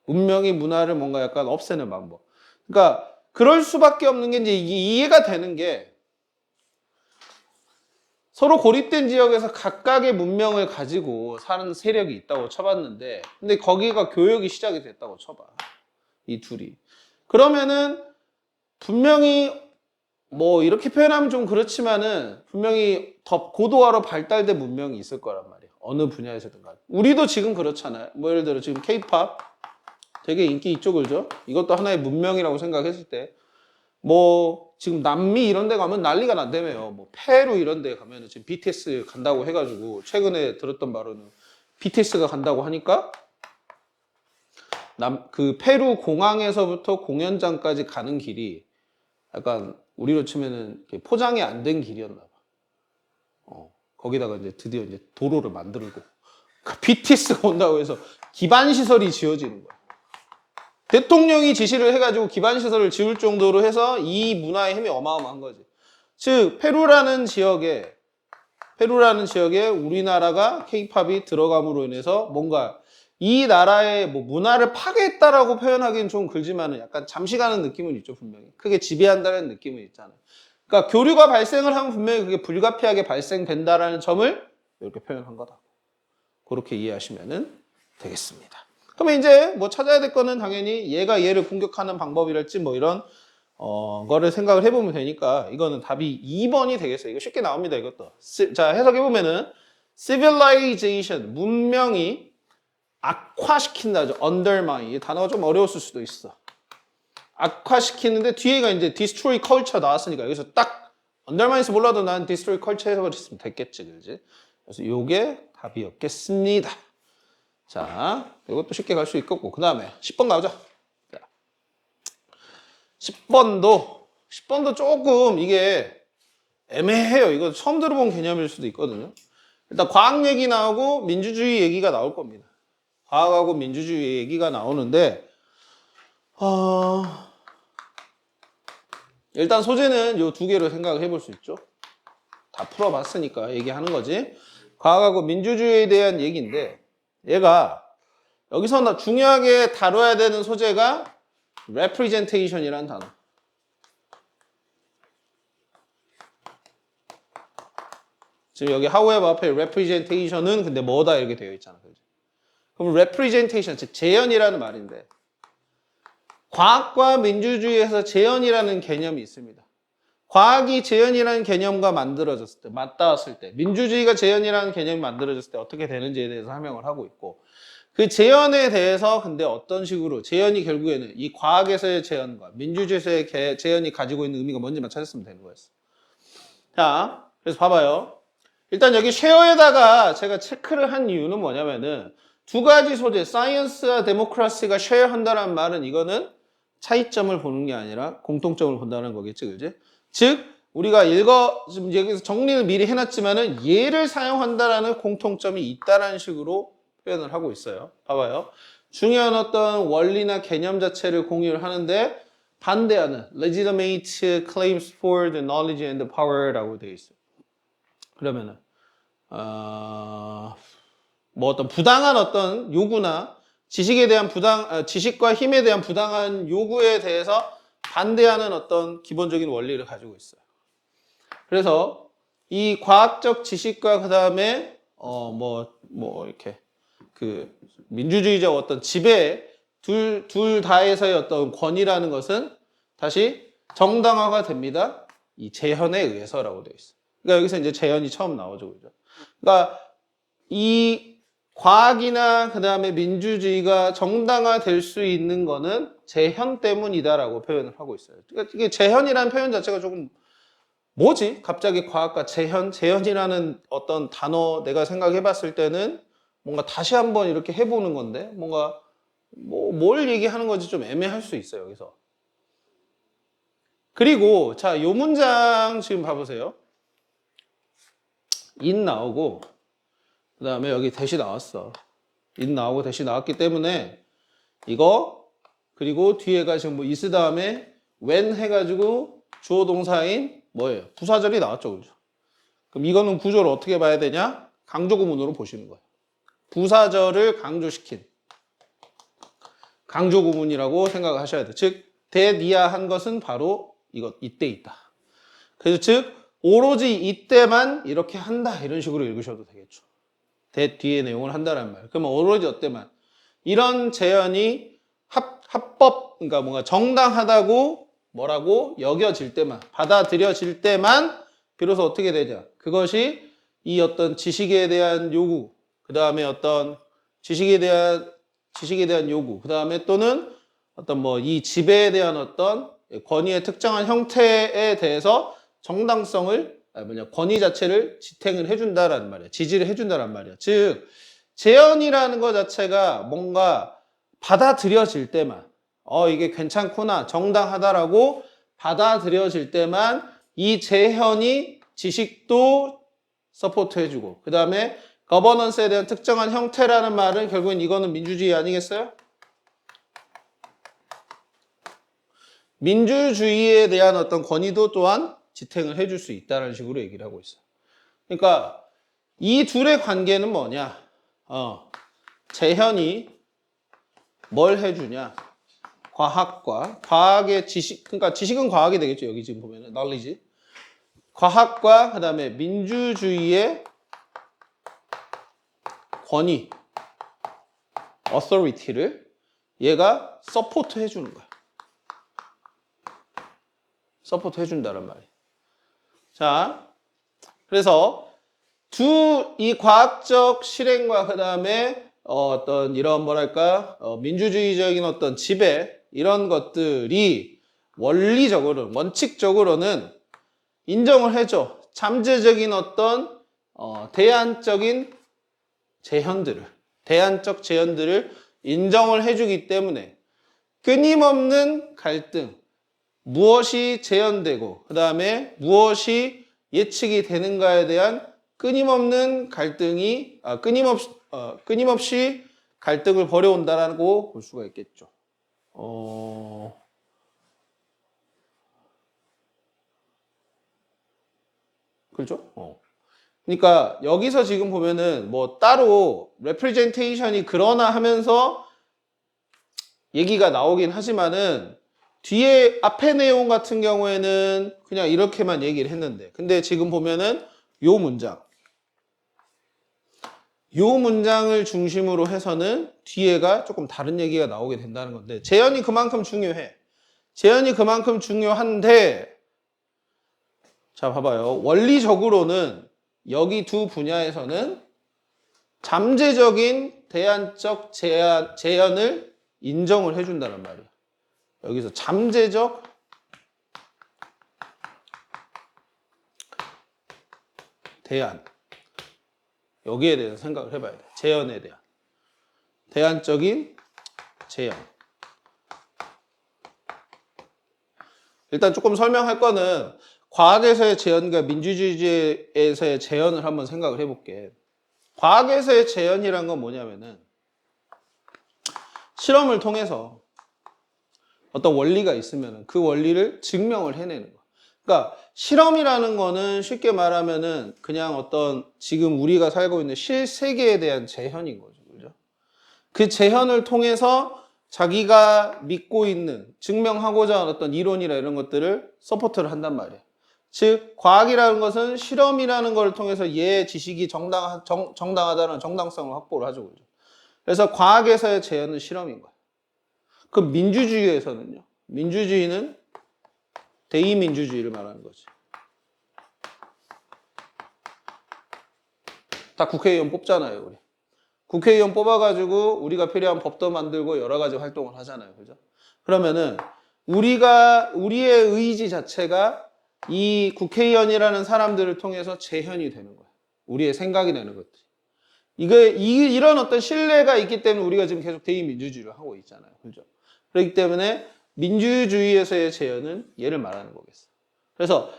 문명이 문화를 뭔가 약간 없애는 방법. 그러니까 그럴 수밖에 없는 게 이제 이해가 되는 게 서로 고립된 지역에서 각각의 문명을 가지고 사는 세력이 있다고 쳐봤는데 근데 거기가 교역이 시작이 됐다고 쳐봐. 이 둘이. 그러면은 분명히 뭐 이렇게 표현하면 좀 그렇지만은 분명히 더 고도화로 발달된 문명이 있을 거란 말이야. 어느 분야에서든 간에. 우리도 지금 그렇잖아요. 뭐 예를 들어 지금 K-pop 되게 인기 있죠, 그죠? 이것도 하나의 문명이라고 생각했을 때 뭐 지금 남미 이런 데 가면 난리가 난다며요. 뭐 페루 이런 데 가면은 지금 BTS 간다고 해가지고 최근에 들었던 바로는 BTS가 간다고 하니까 그 페루 공항에서부터 공연장까지 가는 길이 약간 우리로 치면은 포장이 안 된 길이었나 봐. 거기다가 이제 드디어 이제 도로를 만들고 BTS가 온다고 해서 기반 시설이 지어지는 거야. 대통령이 지시를 해가지고 기반시설을 지을 정도로 해서 이 문화의 힘이 어마어마한 거지. 즉 페루라는 지역에 우리나라가 K-팝이 들어감으로 인해서 뭔가 이 나라의 뭐 문화를 파괴했다라고 표현하기는 좀 그렇지만은 약간 잠시 가는 느낌은 있죠, 분명히. 크게 지배한다는 느낌은 있잖아요. 그러니까 교류가 발생을 하면 분명히 그게 불가피하게 발생된다라는 점을 이렇게 표현한 거다. 그렇게 이해하시면 되겠습니다. 그러면 이제 뭐 찾아야 될 거는 당연히 얘가 얘를 공격하는 방법이랄지 뭐 이런 거를 생각을 해보면 되니까 이거는 답이 2번이 되겠어요. 이거 쉽게 나옵니다, 이것도. 자, 해석해보면은 civilization, 문명이 악화시킨다죠. undermine. 이 단어가 좀 어려웠을 수도 있어. 악화시키는데 뒤에가 이제 destroy culture 나왔으니까 여기서 딱 undermine에서 몰라도 난 destroy culture 해석을 했으면 됐겠지, 그지? 그래서 요게 답이었겠습니다. 자, 이것도 쉽게 갈 수 있겠고, 그 다음에 10번 가보자. 자, 10번도 조금 이게 애매해요. 이거 처음 들어본 개념일 수도 있거든요. 일단 과학 얘기 나오고 민주주의 얘기가 나올 겁니다. 과학하고 민주주의 얘기가 나오는데, 일단 소재는 이 두 개로 생각을 해볼 수 있죠. 다 풀어봤으니까 얘기하는 거지. 과학하고 민주주의에 대한 얘기인데, 얘가 여기서 중요하게 다뤄야 되는 소재가 representation이라는 단어. 지금 여기 however 앞에 representation은 근데 뭐다 이렇게 되어 있잖아. 그럼 representation, 즉 재현이라는 말인데 과학과 민주주의에서 재현이라는 개념이 있습니다. 과학이 재현이라는 개념과 만들어졌을 때, 맞닿았을 때, 민주주의가 재현이라는 개념이 만들어졌을 때 어떻게 되는지에 대해서 설명을 하고 있고 그 재현에 대해서 근데 어떤 식으로 재현이 결국에는 이 과학에서의 재현과 민주주의에서의 재현이 가지고 있는 의미가 뭔지만 찾았으면 되는 거였어. 자, 그래서 봐봐요. 일단 여기 쉐어에다가 제가 체크를 한 이유는 뭐냐면은 두 가지 소재, 사이언스와 데모크라시가 쉐어한다는 말은 이거는 차이점을 보는 게 아니라 공통점을 본다는 거겠지, 그지? 즉 우리가 지금 여기서 정리를 미리 해놨지만은 얘를 사용한다라는 공통점이 있다라는 식으로 표현을 하고 있어요. 봐봐요. 중요한 어떤 원리나 개념 자체를 공유를 하는데 반대하는 legitimate claims for the knowledge and the power라고 되어 있어요. 그러면은 뭐 어떤 부당한 어떤 요구나 지식에 대한 지식과 힘에 대한 부당한 요구에 대해서 반대하는 어떤 기본적인 원리를 가지고 있어요. 그래서 이 과학적 지식과 그 다음에 이렇게 그 민주주의적 어떤 지배 둘 다에서의 어떤 권위라는 것은 다시 정당화가 됩니다. 이 재현에 의해서라고 되어 있어요. 그러니까 여기서 이제 재현이 처음 나오죠, 그죠? 그러니까 이 과학이나 그 다음에 민주주의가 정당화될 수 있는 거는 재현 때문이다라고 표현을 하고 있어요. 그러니까 이게 재현이라는 표현 자체가 조금 뭐지? 갑자기 과학과 재현이라는 어떤 단어 내가 생각해 봤을 때는 뭔가 다시 한번 이렇게 해보는 건데 뭔가 뭘 얘기하는 건지 좀 애매할 수 있어요, 여기서. 그리고 자, 요 문장 지금 봐보세요. in 나오고 그 다음에 여기 대시 나왔어. in 나오고 대시 나왔기 때문에 이거 그리고 뒤에가 지금 뭐 is 다음에 when 해가지고 주어 동사인 뭐예요? 부사절이 나왔죠, 그죠? 그럼 이거는 구조를 어떻게 봐야 되냐? 강조 구문으로 보시는 거예요. 부사절을 강조시킨 강조 구문이라고 생각하셔야 돼요. 즉 대니아한 것은 바로 이때 있다. 그래서 즉 오로지 이때만 이렇게 한다 이런 식으로 읽으셔도 되겠죠. 대 뒤에 내용을 한다는 말. 그러면 오로지 어때만 이런 재현이 합법 그러니까 뭔가 정당하다고 뭐라고 여겨질 때만 받아들여질 때만 비로소 어떻게 되냐? 그것이 이 어떤 지식에 대한 요구, 그 다음에 어떤 지식에 대한 요구, 그 다음에 또는 어떤 뭐 이 지배에 대한 어떤 권위의 특정한 형태에 대해서 정당성을 권위 자체를 지탱을 해준다라는 말이야. 지지를 해준다는 말이야. 즉 재현이라는 것 자체가 뭔가 받아들여질 때만 이게 괜찮구나 정당하다라고 받아들여질 때만 이 재현이 지식도 서포트 해주고 그 다음에 거버넌스에 대한 특정한 형태라는 말은 결국엔 이거는 민주주의 아니겠어요? 민주주의에 대한 어떤 권위도 또한 지탱을 해줄 수 있다는 식으로 얘기를 하고 있어요. 그러니까 이 둘의 관계는 뭐냐? 재현이 뭘 해주냐? 과학의 지식, 그러니까 지식은 과학이 되겠죠. 여기 지금 보면은 knowledge. 과학과 그 다음에 민주주의의 권위, authority를 얘가 서포트 해주는 거야. 서포트 해준다는 말이에요. 자, 그래서 이 과학적 실행과 그 다음에 어떤 이런 뭐랄까 민주주의적인 어떤 지배 이런 것들이 원칙적으로는 인정을 해줘. 잠재적인 어떤 대안적 재현들을 인정을 해주기 때문에 끊임없는 갈등, 무엇이 재현되고 그 다음에 무엇이 예측이 되는가에 대한 끊임없는 갈등이 끊임없이 갈등을 벌여온다라고 볼 수가 있겠죠. 그렇죠? 그러니까 여기서 지금 보면은 뭐 따로 representation이 그러나 하면서 얘기가 나오긴 하지만은 뒤에 앞에 내용 같은 경우에는 그냥 이렇게만 얘기를 했는데 근데 지금 보면은 요 문장을 중심으로 해서는 뒤에가 조금 다른 얘기가 나오게 된다는 건데 재현이 그만큼 중요해. 재현이 그만큼 중요한데 자 봐봐요. 원리적으로는 여기 두 분야에서는 잠재적인 대안적 재현을 인정을 해준다는 말이야. 여기서 잠재적 대안 여기에 대해서 생각을 해봐야 돼. 재현에 대한 대안적인 재현. 일단 조금 설명할 거는 과학에서의 재현과 민주주의에서의 재현을 한번 생각을 해볼게. 과학에서의 재현이란 건 뭐냐면은 실험을 통해서 어떤 원리가 있으면 그 원리를 증명을 해내는 거. 그러니까 실험이라는 거는 쉽게 말하면은 그냥 어떤 지금 우리가 살고 있는 실세계에 대한 재현인 거죠. 그죠? 그 재현을 통해서 자기가 믿고 있는 증명하고자 하는 어떤 이론이나 이런 것들을 서포트를 한단 말이에요. 즉 과학이라는 것은 실험이라는 걸 통해서 얘의 지식이 정당하다는 정당성을 확보를 하죠. 그죠? 그래서 과학에서의 재현은 실험인 거야. 그럼 민주주의에서는요? 민주주의는 대의민주주의를 말하는 거지. 다 국회의원 뽑잖아요, 우리. 국회의원 뽑아가지고 우리가 필요한 법도 만들고 여러 가지 활동을 하잖아요. 그죠? 그러면은 우리의 의지 자체가 이 국회의원이라는 사람들을 통해서 재현이 되는 거야. 우리의 생각이 되는 것들. 이런 어떤 신뢰가 있기 때문에 우리가 지금 계속 대의민주주의를 하고 있잖아요. 그죠? 그렇기 때문에 민주주의에서의 재현은 얘를 말하는 거겠어. 그래서,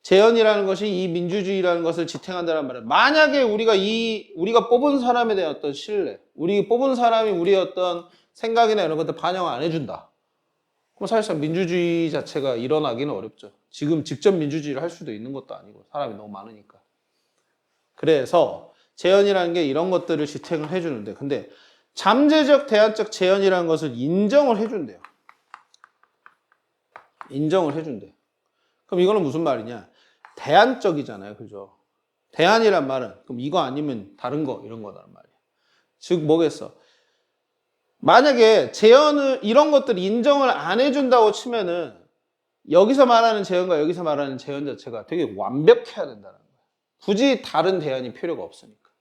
재현이라는 것이 이 민주주의라는 것을 지탱한다는 말이에요. 만약에 우리가 뽑은 사람에 대한 어떤 신뢰, 우리 뽑은 사람이 우리의 어떤 생각이나 이런 것들 반영 안 해준다. 그럼 사실상 민주주의 자체가 일어나기는 어렵죠. 지금 직접 민주주의를 할 수도 있는 것도 아니고, 사람이 너무 많으니까. 그래서 재현이라는 게 이런 것들을 지탱을 해주는데, 근데 잠재적 대안적 재현이라는 것을 인정을 해준대요. 인정을 해준대요. 그럼 이거는 무슨 말이냐? 대안적이잖아요. 그죠? 대안이란 말은 그럼 이거 아니면 다른 거 이런 거란 말이에요. 즉 뭐겠어? 만약에 재현을 이런 것들 인정을 안 해준다고 치면은 여기서 말하는 재현과 여기서 말하는 재현 자체가 되게 완벽해야 된다는 거예요. 굳이 다른 대안이 필요가 없으니까.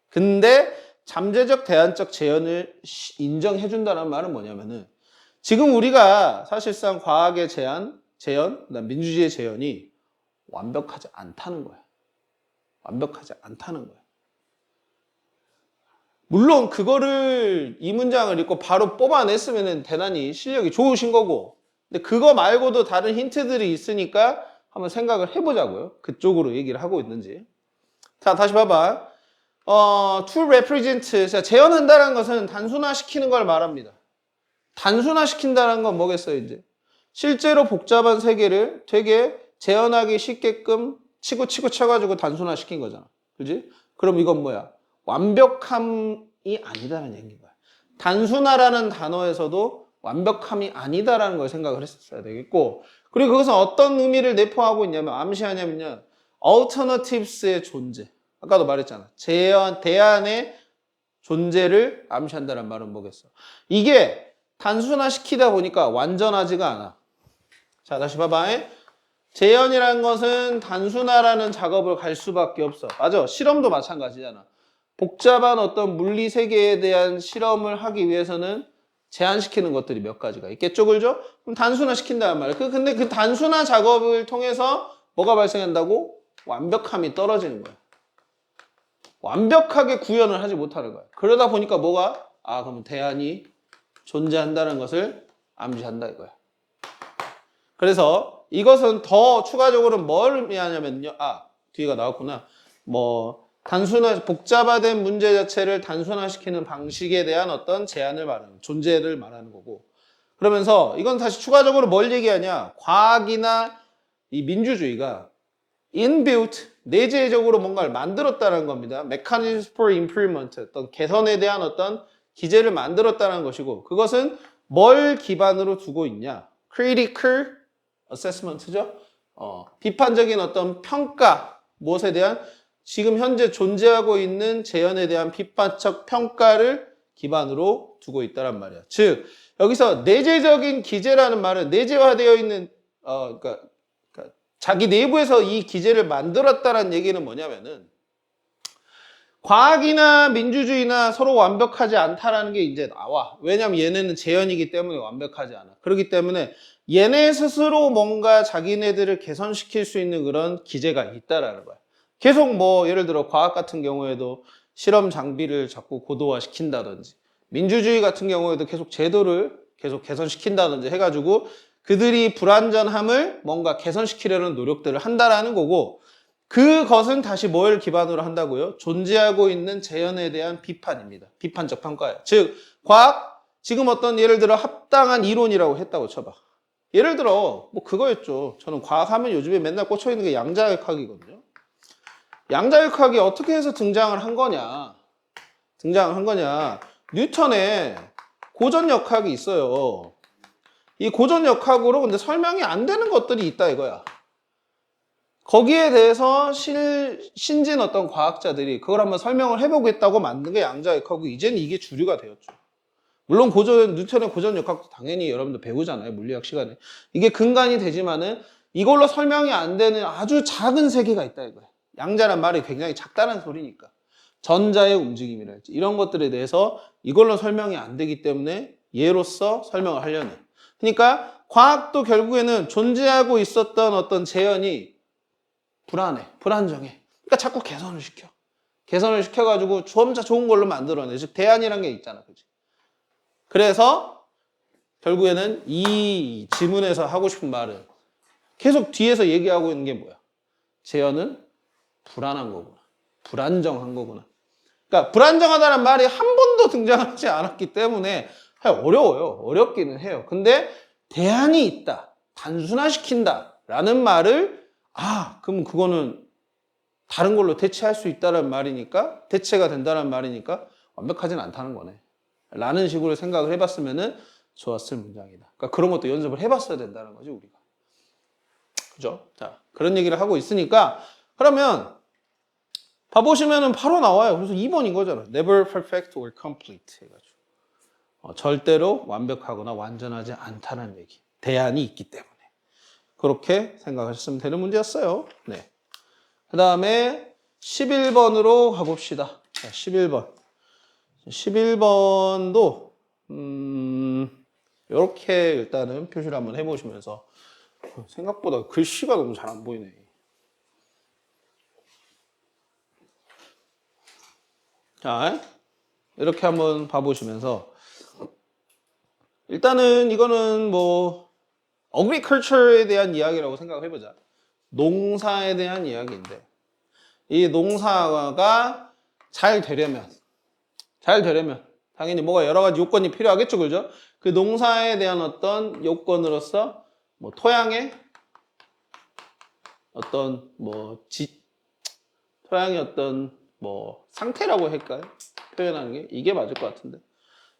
근데 잠재적 대안적 재현을 인정해준다는 말은 뭐냐면은 지금 우리가 사실상 과학의 재현, 민주주의의 재현이 완벽하지 않다는 거야. 완벽하지 않다는 거야. 물론 그거를 이 문장을 읽고 바로 뽑아냈으면 대단히 실력이 좋으신 거고, 근데 그거 말고도 다른 힌트들이 있으니까 한번 생각을 해보자고요. 그쪽으로 얘기를 하고 있는지. 자, 다시 봐봐. to represent, 자, 재현한다는 것은 단순화시키는 걸 말합니다. 단순화시킨다는 건 뭐겠어요, 이제? 실제로 복잡한 세계를 되게 재현하기 쉽게끔 치고 쳐가지고 단순화시킨 거잖아. 그지? 그럼 이건 뭐야? 완벽함이 아니다라는 얘기인 거야. 단순화라는 단어에서도 완벽함이 아니다라는 걸 생각을 했었어야 되겠고, 그리고 그것은 어떤 의미를 내포하고 있냐면, 암시하냐면요, alternatives의 존재. 아까도 말했잖아. 대안의 존재를 암시한다는 말은 뭐겠어? 이게 단순화시키다 보니까 완전하지가 않아. 자, 다시 봐봐. 재현이라는 것은 단순화라는 작업을 갈 수밖에 없어. 맞아. 실험도 마찬가지잖아. 복잡한 어떤 물리 세계에 대한 실험을 하기 위해서는 제한시키는 것들이 몇 가지가 있겠죠, 그죠? 그럼 단순화시킨다는 말이야. 근데 그 단순화 작업을 통해서 뭐가 발생한다고? 완벽함이 떨어지는 거야. 완벽하게 구현을 하지 못하는 거야. 그러다 보니까 뭐가? 그럼 대안이 존재한다는 것을 암시한다 이거야. 그래서 이것은 더 추가적으로 뭘 의미하냐면요. 뒤가 나왔구나. 복잡화된 문제 자체를 단순화시키는 방식에 대한 어떤 제안을 말하는, 존재를 말하는 거고. 그러면서 이건 다시 추가적으로 뭘 얘기하냐. 과학이나 이 민주주의가 inbuilt, 내재적으로 뭔가를 만들었다는 겁니다. mechanism for improvement, 어떤 개선에 대한 어떤 기제를 만들었다는 것이고, 그것은 뭘 기반으로 두고 있냐. critical assessment죠. 비판적인 어떤 평가, 무엇에 대한 지금 현재 존재하고 있는 재현에 대한 비판적 평가를 기반으로 두고 있다란 말이야. 즉 여기서 내재적인 기제라는 말은 내재화되어 있는 그러니까 자기 내부에서 이 기제를 만들었다는 얘기는 뭐냐면은 과학이나 민주주의나 서로 완벽하지 않다라는 게 이제 나와. 왜냐하면 얘네는 재현이기 때문에 완벽하지 않아. 그렇기 때문에 얘네 스스로 뭔가 자기네들을 개선시킬 수 있는 그런 기제가 있다라는 거야. 계속 예를 들어 과학 같은 경우에도 실험 장비를 자꾸 고도화시킨다든지, 민주주의 같은 경우에도 계속 제도를 계속 개선시킨다든지 해가지고 그들이 불완전함을 뭔가 개선시키려는 노력들을 한다라는 거고, 그것은 다시 뭘 기반으로 한다고요? 존재하고 있는 재현에 대한 비판입니다. 비판적 평가예요. 즉 과학, 지금 어떤 예를 들어 합당한 이론이라고 했다고 쳐봐. 예를 들어 그거였죠. 저는 과학하면 요즘에 맨날 꽂혀있는 게 양자역학이거든요. 양자역학이 어떻게 해서 등장을 한 거냐. 뉴턴의 고전역학이 있어요. 이 고전역학으로 근데 설명이 안 되는 것들이 있다 이거야. 거기에 대해서 신진 어떤 과학자들이 그걸 한번 설명을 해보겠다고 만든 게 양자역학이고 이제는 이게 주류가 되었죠. 물론 뉴턴의 고전 역학도 당연히 여러분들 배우잖아요. 물리학 시간에. 이게 근간이 되지만은 이걸로 설명이 안 되는 아주 작은 세계가 있다 이거예요. 양자란 말이 굉장히 작다는 소리니까. 전자의 움직임이랄지 이런 것들에 대해서 이걸로 설명이 안 되기 때문에 얘로서 설명을 하려는. 그러니까 과학도 결국에는 존재하고 있었던 어떤 재현이 불안해, 불안정해. 그러니까 자꾸 개선을 시켜. 개선을 시켜가지고 점차 좋은 걸로 만들어내. 즉 대안이란 게 있잖아, 그지? 그래서 결국에는 이 지문에서 하고 싶은 말은 계속 뒤에서 얘기하고 있는 게 뭐야? 재현은 불안한 거구나. 불안정한 거구나. 그러니까 불안정하다는 말이 한 번도 등장하지 않았기 때문에 어려워요. 어렵기는 해요. 근데 대안이 있다. 단순화시킨다. 라는 말을 그럼 그거는 다른 걸로 대체할 수 있다는 말이니까 대체가 된다는 말이니까 완벽하진 않다는 거네. 라는 식으로 생각을 해봤으면 좋았을 문장이다. 그러니까 그런 것도 연습을 해봤어야 된다는 거지 우리가. 그죠? 자, 그런 얘기를 하고 있으니까 그러면 봐보시면은 바로 나와요. 그래서 2번인 거잖아. Never perfect or complete 해가지고 절대로 완벽하거나 완전하지 않다는 얘기. 대안이 있기 때문에. 그렇게 생각하셨으면 되는 문제였어요. 네. 그 다음에 11번으로 가봅시다. 자, 11번. 11번도 이렇게 일단은 표시를 한번 해보시면서 생각보다 글씨가 너무 잘 안 보이네. 자, 이렇게 한번 봐보시면서 일단은 이거는 뭐 agriculture에 대한 이야기라고 생각을 해보자. 농사에 대한 이야기인데 이 농사가 잘 되려면 당연히 뭐가 여러 가지 요건이 필요하겠죠, 그죠? 그 농사에 대한 어떤 요건으로서 뭐 토양의 어떤 토양의 어떤 상태라고 할까요? 표현하는 게 이게 맞을 것 같은데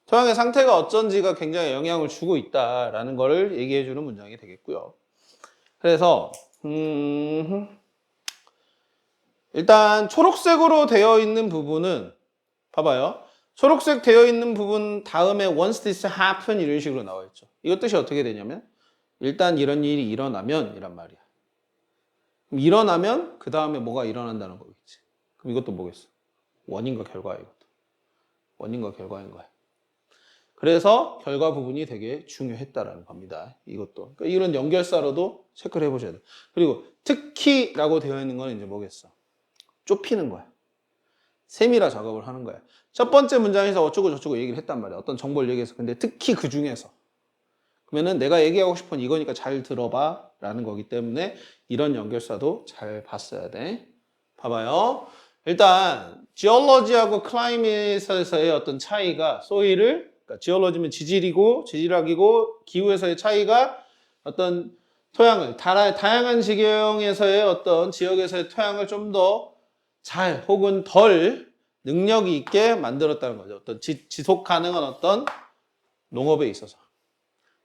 토양의 상태가 어쩐지가 굉장히 영향을 주고 있다라는 거를 얘기해 주는 문장이 되겠고요. 그래서 일단 초록색으로 되어 있는 부분은 봐봐요. 초록색 되어 있는 부분 다음에 once this happen 이런 식으로 나와 있죠. 이거 뜻이 어떻게 되냐면 일단 이런 일이 일어나면 이란 말이야. 그럼 일어나면 그 다음에 뭐가 일어난다는 거겠지. 그럼 이것도 뭐겠어? 원인과 결과야 이것도. 원인과 결과인 거야. 그래서 결과 부분이 되게 중요했다라는 겁니다. 이것도. 그러니까 이런 연결사로도 체크를 해보셔야 돼. 그리고 특히라고 되어 있는 건 이제 뭐겠어? 좁히는 거야. 세밀화 작업을 하는 거야. 첫 번째 문장에서 어쩌고 저쩌고 얘기를 했단 말이야. 어떤 정보를 얘기해서. 근데 특히 그 중에서. 그러면은 내가 얘기하고 싶은 이거니까 잘 들어봐. 라는 거기 때문에 이런 연결사도 잘 봤어야 돼. 봐봐요. 일단 geology하고 climate에서의 어떤 차이가 소일을 그러니까 geology면 지질학이고 기후에서의 차이가 어떤 토양을 다양한 지경에서의 어떤 지역에서의 토양을 좀 더 잘 혹은 덜 능력이 있게 만들었다는 거죠. 어떤 지속 가능한 어떤 농업에 있어서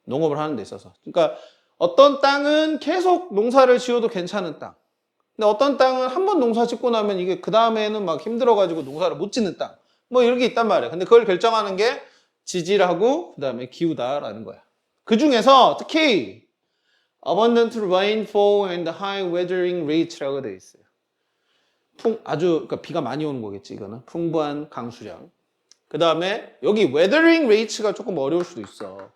농업을 하는 데 있어서 그러니까 어떤 땅은 계속 농사를 지어도 괜찮은 땅 근데 어떤 땅은 한 번 농사 짓고 나면 이게 그 다음에는 막 힘들어가지고 농사를 못 짓는 땅. 뭐 이런 게 있단 말이야. 근데 그걸 결정하는 게 지질하고 그 다음에 기후다라는 거야. 그 중에서 특히 abundant rainfall and high weathering rate라고 되어 있어요. 그러니까 비가 많이 오는 거겠지 이거는. 풍부한 강수량. 그 다음에 여기 weathering rates가 조금 어려울 수도 있어.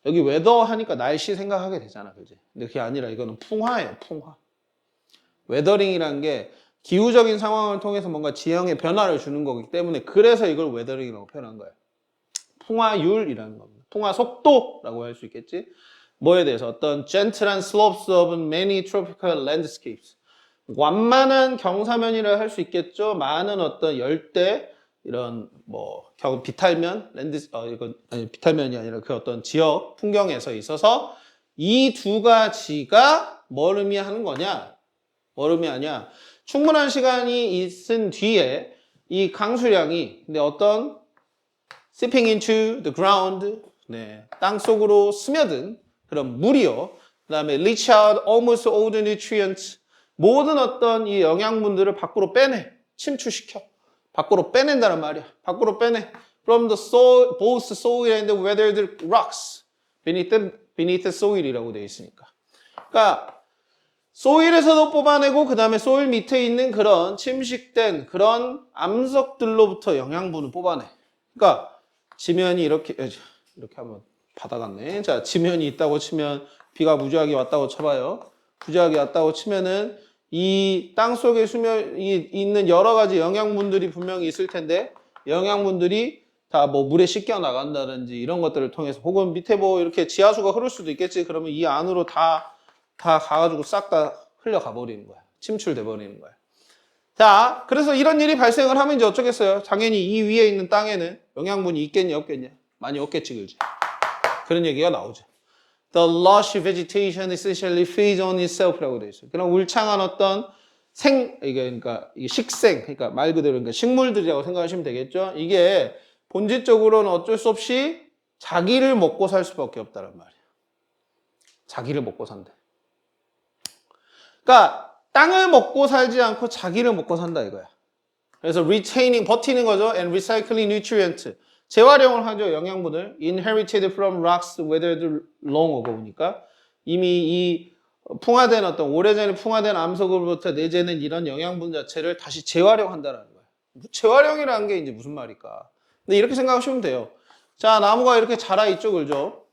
여기 weather 하니까 날씨 생각하게 되잖아, 그지? 근데 그게 아니라 이거는 풍화예요, 풍화. 웨더링이라는 게 기후적인 상황을 통해서 뭔가 지형의 변화를 주는 거기 때문에 그래서 이걸 웨더링이라고 표현한 거예요. 풍화율이라는 겁니다. 풍화 속도라고 할 수 있겠지. 뭐에 대해서 어떤 gentle한 slopes of many tropical landscapes. 완만한 경사면이라 할 수 있겠죠. 많은 어떤 열대 이런 비탈면 이건 아니 비탈면이 아니라 그 어떤 지역 풍경에서 있어서 이 두 가지가 뭘 의미하는 거냐? 뭘 의미하냐? 충분한 시간이 있은 뒤에 이 강수량이 근데 어떤 seeping into the ground 땅 속으로 스며든 그런 물이요. 그 다음에 leach out almost all the nutrients 모든 어떤 이 영양분들을 밖으로 빼내. 침투시켜. 밖으로 빼낸다는 말이야. 밖으로 빼내. From the soil, both soil and weathered rocks beneath the soil이라고 되어 있으니까. 그러니까 소일에서도 뽑아내고 그 다음에 소일 밑에 있는 그런 침식된 그런 암석들로부터 영양분을 뽑아내. 그러니까 지면이 이렇게 한번 받아갔네. 자, 지면이 있다고 치면 비가 무지하게 왔다고 쳐봐요. 무지하게 왔다고 치면은 이 땅 속에 수면이 있는 여러 가지 영양분들이 분명히 있을 텐데 영양분들이 다 뭐 물에 씻겨 나간다든지 이런 것들을 통해서 혹은 밑에 뭐 이렇게 지하수가 흐를 수도 있겠지. 그러면 이 안으로 다 가가지고 싹 다 흘려가 버리는 거야. 침출돼 버리는 거야. 자, 그래서 이런 일이 발생을 하면 이제 어쩌겠어요? 당연히 이 위에 있는 땅에는 영양분이 있겠냐 없겠냐? 많이 없겠지, 그지? 그런 얘기가 나오죠. The lush vegetation essentially feeds on itself라고 되어 있어요. 그런 울창한 어떤 그러니까 식생, 그러니까 말 그대로 그러니까 식물들이라고 생각하시면 되겠죠. 이게 본질적으로는 어쩔 수 없이 자기를 먹고 살 수밖에 없다는 말이에요. 자기를 먹고 산대. 그러니까 땅을 먹고 살지 않고 자기를 먹고 산다 이거야. 그래서 retaining, 버티는 거죠. and recycling nutrient. 재활용을 하죠. 영양분을. inherited from rocks weathered long ago 보니까 이미 이 풍화된 어떤 오래전에 풍화된 암석으로부터 내재는 이런 영양분 자체를 다시 재활용한다는 거예요. 재활용이라는 게 이제 무슨 말일까? 근데 이렇게 생각하시면 돼요. 자, 나무가 이렇게 자라 있죠, 그죠?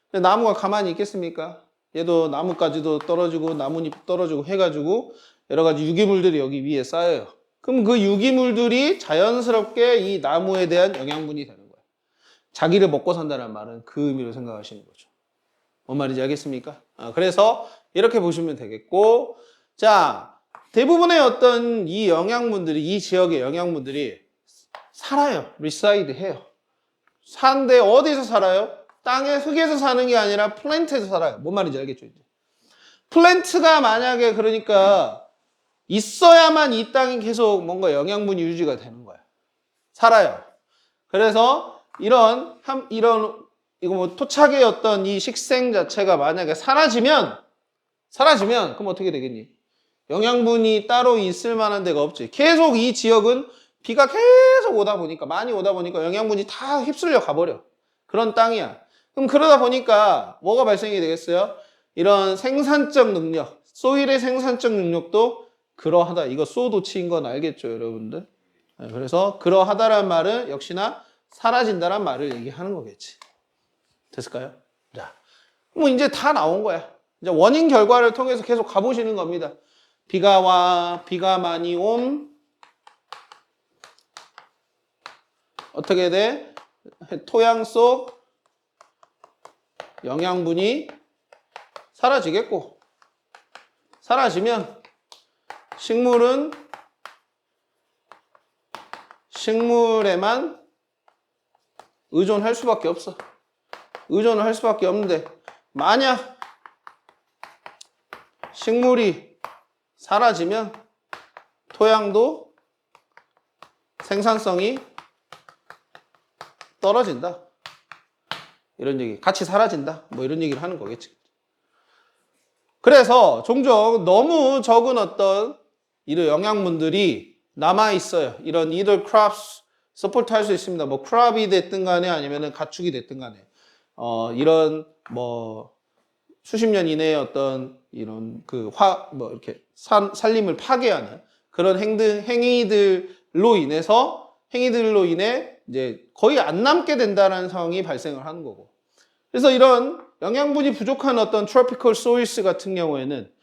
근데 나무가 가만히 있겠습니까? 얘도 나뭇가지도 떨어지고 나뭇잎 떨어지고 해가지고 여러 가지 유기물들이 여기 위에 쌓여요. 그럼 그 유기물들이 자연스럽게 이 나무에 대한 영양분이 되는 거예요. 자기를 먹고 산다는 말은 그 의미로 생각하시는 거죠. 뭔 말인지 알겠습니까? 그래서 이렇게 보시면 되겠고, 자, 대부분의 어떤 이 영양분들이, 이 지역의 영양분들이 살아요. reside 해요. 사는데 어디서 살아요? 땅의 흙에서 사는 게 아니라 플랜트에서 살아요. 뭔 말인지 알겠죠? 이제. 플랜트가 만약에 그러니까 있어야만 이 땅이 계속 뭔가 영양분이 유지가 되는 거야. 살아요. 그래서 이거 뭐 토착의 어떤 이 식생 자체가 만약에 사라지면 그럼 어떻게 되겠니? 영양분이 따로 있을 만한 데가 없지. 계속 이 지역은 비가 계속 오다 보니까 많이 오다 보니까 영양분이 다 휩쓸려 가버려. 그런 땅이야. 그럼 그러다 보니까 뭐가 발생이 되겠어요? 이런 생산적 능력, 소일의 생산적 능력도 그러하다. 이거 소도치인 건 알겠죠, 여러분들? 그래서 그러하다라는 말은 역시나 사라진다란 말을 얘기하는 거겠지. 됐을까요? 자, 뭐 이제 다 나온 거야. 이제 원인 결과를 통해서 계속 가보시는 겁니다. 비가 와, 비가 많이 옴. 어떻게 돼? 토양 속 영양분이 사라지겠고, 사라지면 식물에만 의존할 수밖에 없어. 의존을 할 수밖에 없는데, 만약 식물이 사라지면 토양도 생산성이 떨어진다. 이런 얘기. 같이 사라진다. 뭐 이런 얘기를 하는 거겠지. 그래서 종종 너무 적은 어떤 이런 영양분들이 남아있어요. 이런 either crops 서포트 할 수 있습니다. 뭐 크롭이 됐든 간에 아니면은 가축이 됐든 간에 이런 뭐 수십 년 이내에 어떤 이런 이렇게 산림을 파괴하는 그런 행위들로 인해 이제 거의 안 남게 된다는 상황이 발생을 하는 거고. 그래서 이런 영양분이 부족한 어떤 tropical soils 같은 경우에는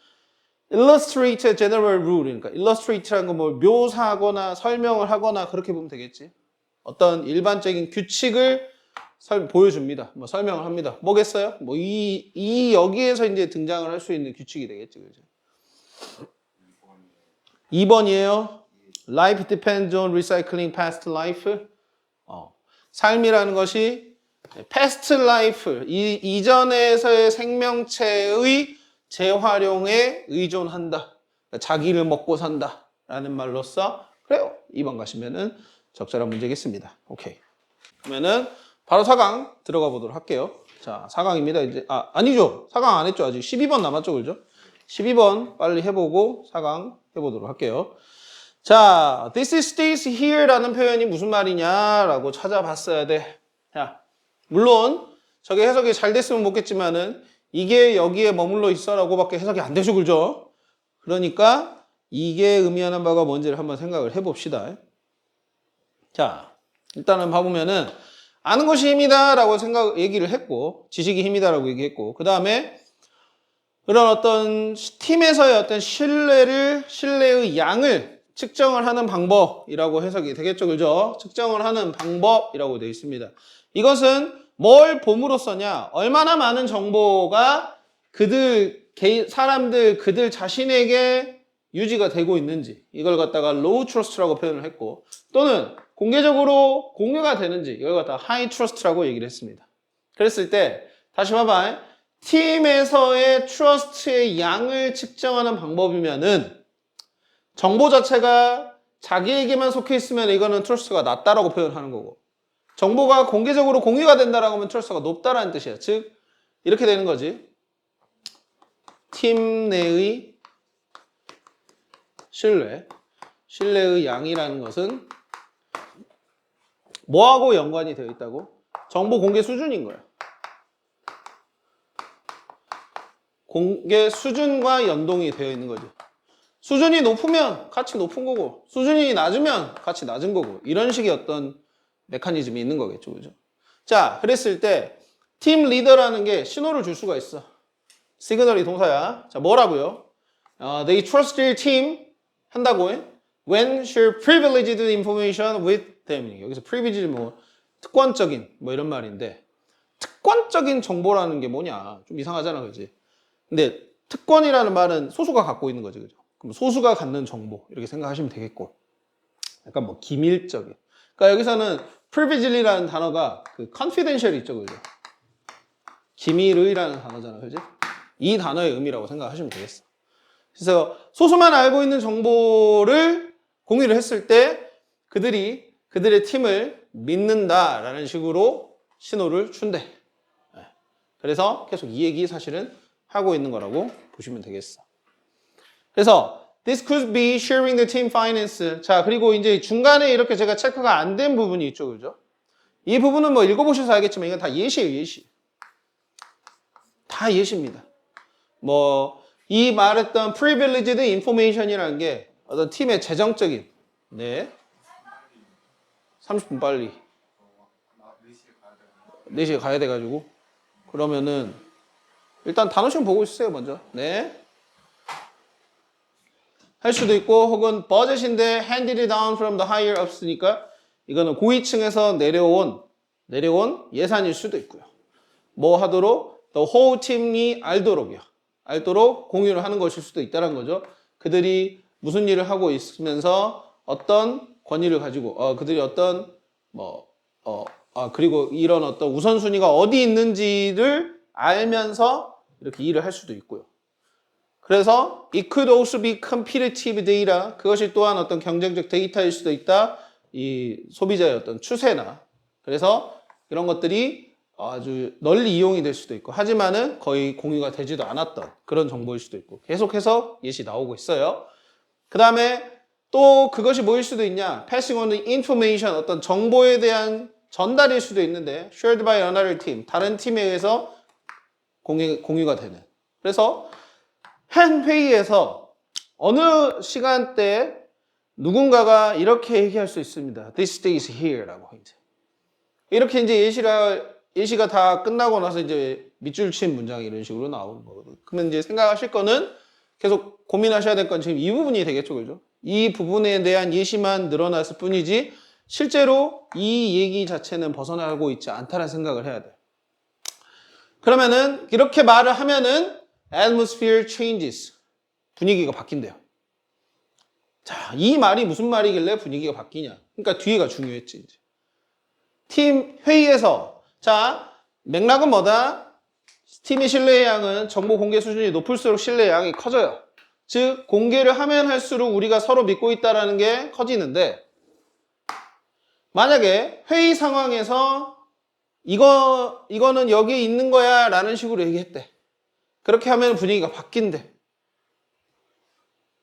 illustrate a general rule, 그러니까 illustrate라는 건 뭐 묘사하거나 설명을 하거나 그렇게 보면 되겠지. 어떤 일반적인 규칙을 보여줍니다. 뭐 설명을 합니다. 뭐겠어요? 뭐 여기에서 이제 등장을 할 수 있는 규칙이 되겠죠. 그죠? 2번이에요. Life depends on recycling past life. 삶이라는 것이 past life, 이전에서의 생명체의 재활용에 의존한다. 그러니까 자기를 먹고 산다. 라는 말로써 그래요. 2번 가시면은 적절한 문제겠습니다. 오케이. 그러면은 바로 4강 들어가 보도록 할게요. 자, 4강입니다. 이제 아니죠. 4강 안 했죠. 아직 12번 남았죠. 그죠? 12번 빨리 해보고 4강 해보도록 할게요. 자, this stays here라는 표현이 무슨 말이냐라고 찾아봤어야 돼. 자, 물론 저게 해석이 잘 됐으면 좋겠지만은 이게 여기에 머물러 있어라고밖에 해석이 안 되죠, 그죠? 그러니까 이게 의미하는 바가 뭔지를 한번 생각을 해봅시다. 자, 일단은 봐보면은 아는 것이 힘이다라고 얘기를 했고, 지식이 힘이다라고 얘기했고, 그 다음에 그런 어떤 팀에서의 어떤 신뢰의 양을 측정을 하는 방법이라고 해석이 되겠죠, 그죠? 측정을 하는 방법이라고 되어 있습니다. 이것은 뭘 봄으로써냐? 얼마나 많은 정보가 사람들 그들 자신에게 유지가 되고 있는지, 이걸 갖다가 low trust라고 표현을 했고, 또는 공개적으로 공유가 되는지, 이걸 갖다가 high trust라고 얘기를 했습니다. 그랬을 때 다시 봐봐. 팀에서의 trust의 양을 측정하는 방법이면은 정보 자체가 자기에게만 속해 있으면 이거는 trust가 낮다라고 표현하는 거고, 정보가 공개적으로 공유가 된다라고 하면 trust가 높다라는 뜻이야. 즉 이렇게 되는 거지. 팀 내의 신뢰의 양이라는 것은 뭐하고 연관이 되어 있다고? 정보 공개 수준인 거야. 공개 수준과 연동이 되어 있는 거지. 수준이 높으면 가치 높은 거고, 수준이 낮으면 가치 낮은 거고, 이런 식의 어떤 메커니즘이 있는 거겠죠, 그죠? 자, 그랬을 때 팀 리더라는 게 신호를 줄 수가 있어. 시그널이 동사야. 자, 뭐라고요? They trust their team 한다고 해. When share privileged information with them. 여기서 privileged 뭐 특권적인 뭐 이런 말인데, 특권적인 정보라는 게 뭐냐? 좀 이상하잖아, 그지? 근데 특권이라는 말은 소수가 갖고 있는 거지, 그죠? 그럼 소수가 갖는 정보 이렇게 생각하시면 되겠고, 약간 뭐 기밀적인. 그러니까 여기서는 privileged라는 단어가 그 confidential 있죠, 그죠? 기밀의라는 단어잖아, 그지? 이 단어의 의미라고 생각하시면 되겠어. 그래서 소수만 알고 있는 정보를 공유를 했을 때 그들의 팀을 믿는다라는 식으로 신호를 준대. 그래서 계속 이 얘기 사실은 하고 있는 거라고 보시면 되겠어. 그래서 this could be sharing the team finance. 자, 그리고 이제 중간에 이렇게 제가 체크가 안 된 부분이 있죠, 그죠? 이 부분은 뭐 읽어보셔서 알겠지만 이건 다 예시예요, 예시. 다 예시입니다. 뭐 이 말했던 privileged information이라는 게 어떤 팀의 재정적인, 네, 30분 빨리 4시에 가야 돼가지고, 그러면은 일단 단어 시험 보고 있으세요, 먼저. 네, 할 수도 있고, 혹은 버젯인데 handed it down from the higher ups니까 이거는 고위층에서 내려온 예산일 수도 있고요. 뭐 하도록 the whole team이 알도록 공유를 하는 것일 수도 있다는 거죠. 그들이 무슨 일을 하고 있으면서 어떤 권위를 가지고, 그들이 어떤 그리고 이런 어떤 우선순위가 어디 있는지를 알면서 이렇게 일을 할 수도 있고요. 그래서 it could also be competitive data. 그것이 또한 어떤 경쟁적 데이터일 수도 있다. 이 소비자의 어떤 추세나. 그래서 이런 것들이 아주 널리 이용이 될 수도 있고, 하지만은 거의 공유가 되지도 않았던 그런 정보일 수도 있고, 계속해서 예시 나오고 있어요. 그 다음에 또 그것이 뭐일 수도 있냐? passing on the information, 어떤 정보에 대한 전달일 수도 있는데 shared by another team, 다른 팀에 의해서 공유가 되는. 그래서 한 회의에서 어느 시간대에 누군가가 이렇게 얘기할 수 있습니다. This stays here라고 이렇게 이제 예시가 다 끝나고 나서 이제 밑줄 친 문장이 이런 식으로 나오는 거거든요. 그러면 이제 생각하실 거는 계속 고민하셔야 될 건 지금 이 부분이 되겠죠, 그죠? 이 부분에 대한 예시만 늘어났을 뿐이지 실제로 이 얘기 자체는 벗어나고 있지 않다는 생각을 해야 돼. 그러면은 이렇게 말을 하면은 atmosphere changes, 분위기가 바뀐대요. 자, 이 말이 무슨 말이길래 분위기가 바뀌냐? 그러니까 뒤에가 중요했지, 이제. 팀 회의에서, 자, 맥락은 뭐다? 팀의 신뢰의 양은 정보 공개 수준이 높을수록 신뢰의 양이 커져요. 즉, 공개를 하면 할수록 우리가 서로 믿고 있다는 게 커지는데, 만약에 회의 상황에서 이거는 여기에 있는 거야 라는 식으로 얘기했대. 그렇게 하면 분위기가 바뀐대.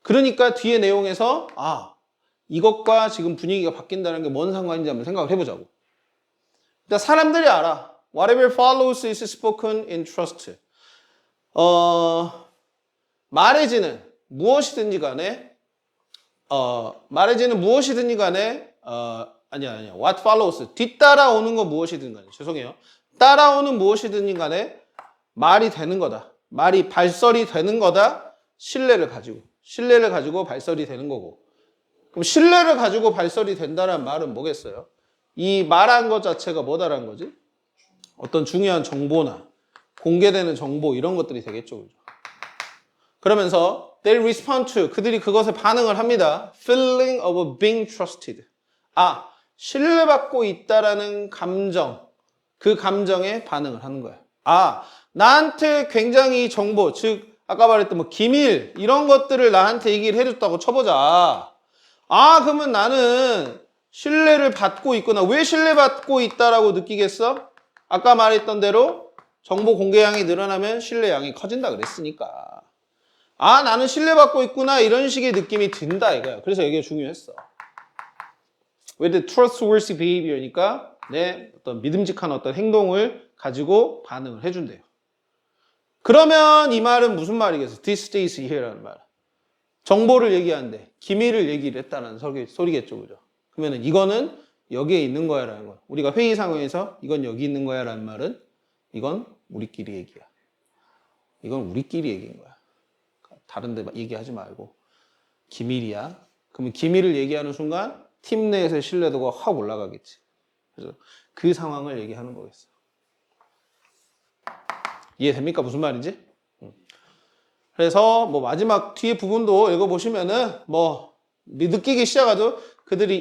그러니까 뒤에 내용에서 이것과 지금 분위기가 바뀐다는 게 뭔 상관인지 한번 생각을 해보자고. 일단 사람들이 알아. Whatever follows is spoken in trust. 말해지는 무엇이든지 간에 아니야. What follows. 뒤따라오는 거 무엇이든 간에. 죄송해요. 따라오는 무엇이든 간에 말이 되는 거다. 말이 발설이 되는 거다. 신뢰를 가지고 발설이 되는 거고. 그럼 신뢰를 가지고 발설이 된다는 말은 뭐겠어요? 이 말한 것 자체가 뭐다라는 거지? 어떤 중요한 정보나 공개되는 정보 이런 것들이 되겠죠. 그죠? 그러면서 they respond to 그들이 그것에 반응을 합니다. feeling of being trusted. 신뢰받고 있다라는 감정, 그 감정에 반응을 하는 거야. 나한테 굉장히 정보, 즉 아까 말했던 뭐 기밀 이런 것들을 나한테 얘기를 해줬다고 쳐보자. 그러면 나는 신뢰를 받고 있구나. 왜 신뢰받고 있다라고 느끼겠어? 아까 말했던 대로 정보 공개량이 늘어나면 신뢰량이 커진다 그랬으니까. 나는 신뢰받고 있구나 이런 식의 느낌이 든다 이거야. 그래서 이게 중요했어. with trustworthy behavior니까 내 어떤 믿음직한 어떤 행동을 가지고 반응을 해준대요. 그러면 이 말은 무슨 말이겠어? This stays here라는 말. 정보를 얘기하는데 기밀을 얘기를 했다는 소리겠죠, 그죠? 그러면은 이거는 여기에 있는 거야라는 거야. 우리가 회의 상황에서 이건 여기 있는 거야라는 말은 이건 우리끼리 얘기야. 이건 우리끼리 얘기인 거야. 다른 데 얘기하지 말고 기밀이야. 그러면 기밀을 얘기하는 순간 팀 내에서의 신뢰도가 확 올라가겠지. 그래서 그 상황을 얘기하는 거겠어. 이해됩니까? 무슨 말인지? 그래서 뭐 마지막 뒤에 부분도 읽어보시면은 뭐 느끼기 시작하죠. 그들이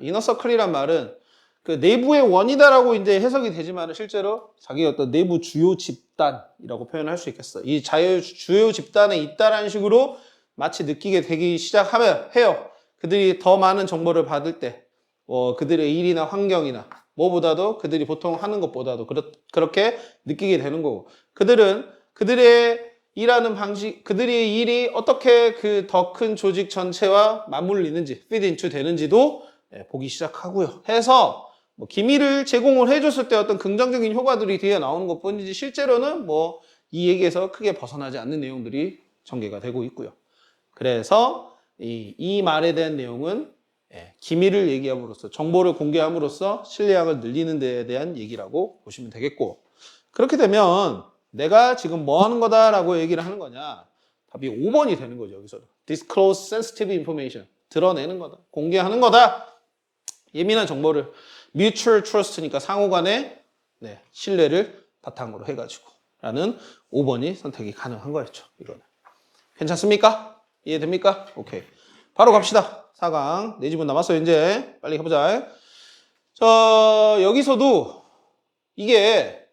이너서클이란 말은 그 내부의 원이다라고 이제 해석이 되지만 실제로 자기 어떤 내부 주요 집단이라고 표현할 수 있겠어. 이 주요 집단에 있다라는 식으로 마치 느끼게 되기 시작하면 해요. 그들이 더 많은 정보를 받을 때 그들의 일이나 환경이나 뭐보다도 그들이 보통 하는 것보다도 그렇게 느끼게 되는 거고 그들의 일하는 방식, 그들의 일이 어떻게 그 더 큰 조직 전체와 맞물리는지, feed into 되는지도 보기 시작하고요. 해서 뭐 기밀을 제공을 해줬을 때 어떤 긍정적인 효과들이 뒤에 나오는 것 뿐이지 실제로는 뭐 이 얘기에서 크게 벗어나지 않는 내용들이 전개가 되고 있고요. 그래서 이 말에 대한 내용은 기밀을 얘기함으로써 정보를 공개함으로써 신뢰량을 늘리는 데에 대한 얘기라고 보시면 되겠고 그렇게 되면 내가 지금 뭐 하는 거다라고 얘기를 하는 거냐 답이 5번이 되는 거죠. 여기서 disclose sensitive information 드러내는 거다. 공개하는 거다. 예민한 정보를 mutual trust니까 상호간의 신뢰를 바탕으로 해가지고 라는 5번이 선택이 가능한 거였죠. 이거는 괜찮습니까? 이해됩니까? 오케이. 바로 갑시다. 4강. 4지분 남았어요. 이제 빨리 해보자. 여기서도 이게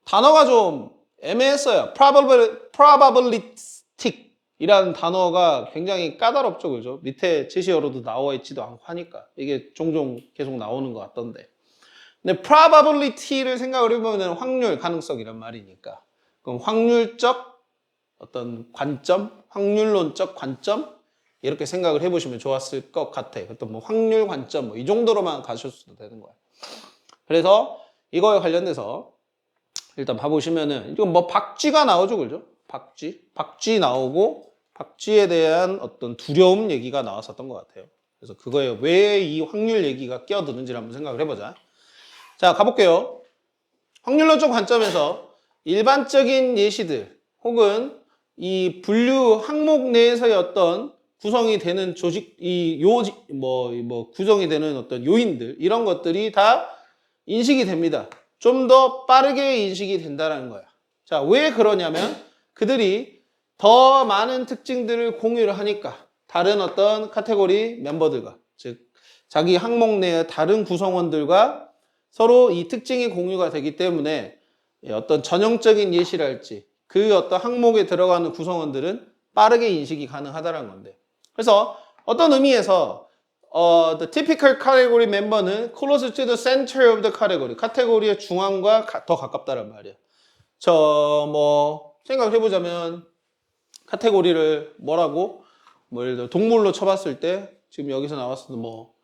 단어가 좀 애매했어요. probabilistic 이라는 단어가 굉장히 까다롭죠. 그죠? 밑에 제시어로도 나와 있지도 않고 하니까 이게 종종 계속 나오는 것 같던데 근데 probability를 생각을 해보면 확률, 가능성이란 말이니까 그럼 확률적 어떤 관점, 확률론적 관점 이렇게 생각을 해보시면 좋았을 것 같아요. 어떤 뭐 확률 관점 뭐 이 정도로만 가셔도 되는 거예요. 그래서 이거에 관련돼서 일단 봐보시면은 이건 뭐 박쥐가 나오죠, 그죠? 박쥐 나오고 박쥐에 대한 어떤 두려움 얘기가 나왔었던 것 같아요. 그래서 그거에 왜 이 확률 얘기가 끼어드는지를 한번 생각을 해보자. 자, 가볼게요. 확률론적 관점에서 일반적인 예시들 혹은 이 분류 항목 내에서의 어떤 구성이 되는 구성이 되는 어떤 요인들 이런 것들이 다 인식이 됩니다. 좀 더 빠르게 인식이 된다는 거야. 자, 왜 그러냐면 그들이 더 많은 특징들을 공유를 하니까 다른 어떤 카테고리 멤버들과 즉 자기 항목 내의 다른 구성원들과 서로 이 특징이 공유가 되기 때문에 어떤 전형적인 예시랄지 그 어떤 항목에 들어가는 구성원들은 빠르게 인식이 가능하다는 건데 그래서 어떤 의미에서 the typical category member는 closer to the center of the category 카테고리의 중앙과 더 가깝다는 말이야. 생각을 해보자면 카테고리를 뭐라고 뭐 예를 들어 동물로 쳐봤을 때 지금 여기서 나왔어도 뭐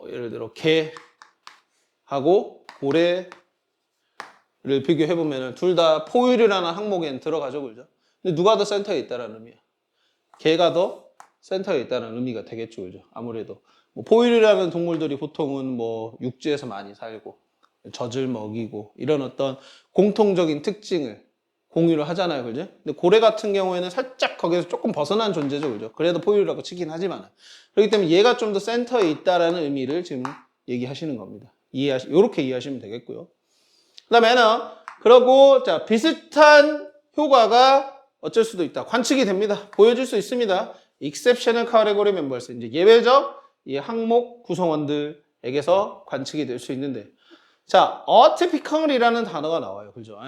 예를 들어 개하고 고래를 비교해 보면은 둘 다 포유류라는 항목에는 들어가죠, 그죠? 근데 누가 더 센터에 있다라는 의미야? 개가 더 센터에 있다는 의미가 되겠죠, 그죠? 아무래도 뭐 포유류라는 동물들이 보통은 뭐 육지에서 많이 살고 젖을 먹이고 이런 어떤 공통적인 특징을 공유를 하잖아요, 그죠? 근데 고래 같은 경우에는 살짝 거기서 조금 벗어난 존재죠, 그죠? 그래도 포유류라고 치긴 하지만 그렇기 때문에 얘가 좀 더 센터에 있다라는 의미를 지금 얘기하시는 겁니다. 요렇게 이해하시면 되겠고요. 그다음에는 그러고 자 비슷한 효과가 어쩔 수도 있다. 관측이 됩니다. 보여줄 수 있습니다. exceptional category members 이제 예외적 이 항목 구성원들에게서 관측이 될 수 있는데 자 atypical이라는 단어가 나와요. 그죠?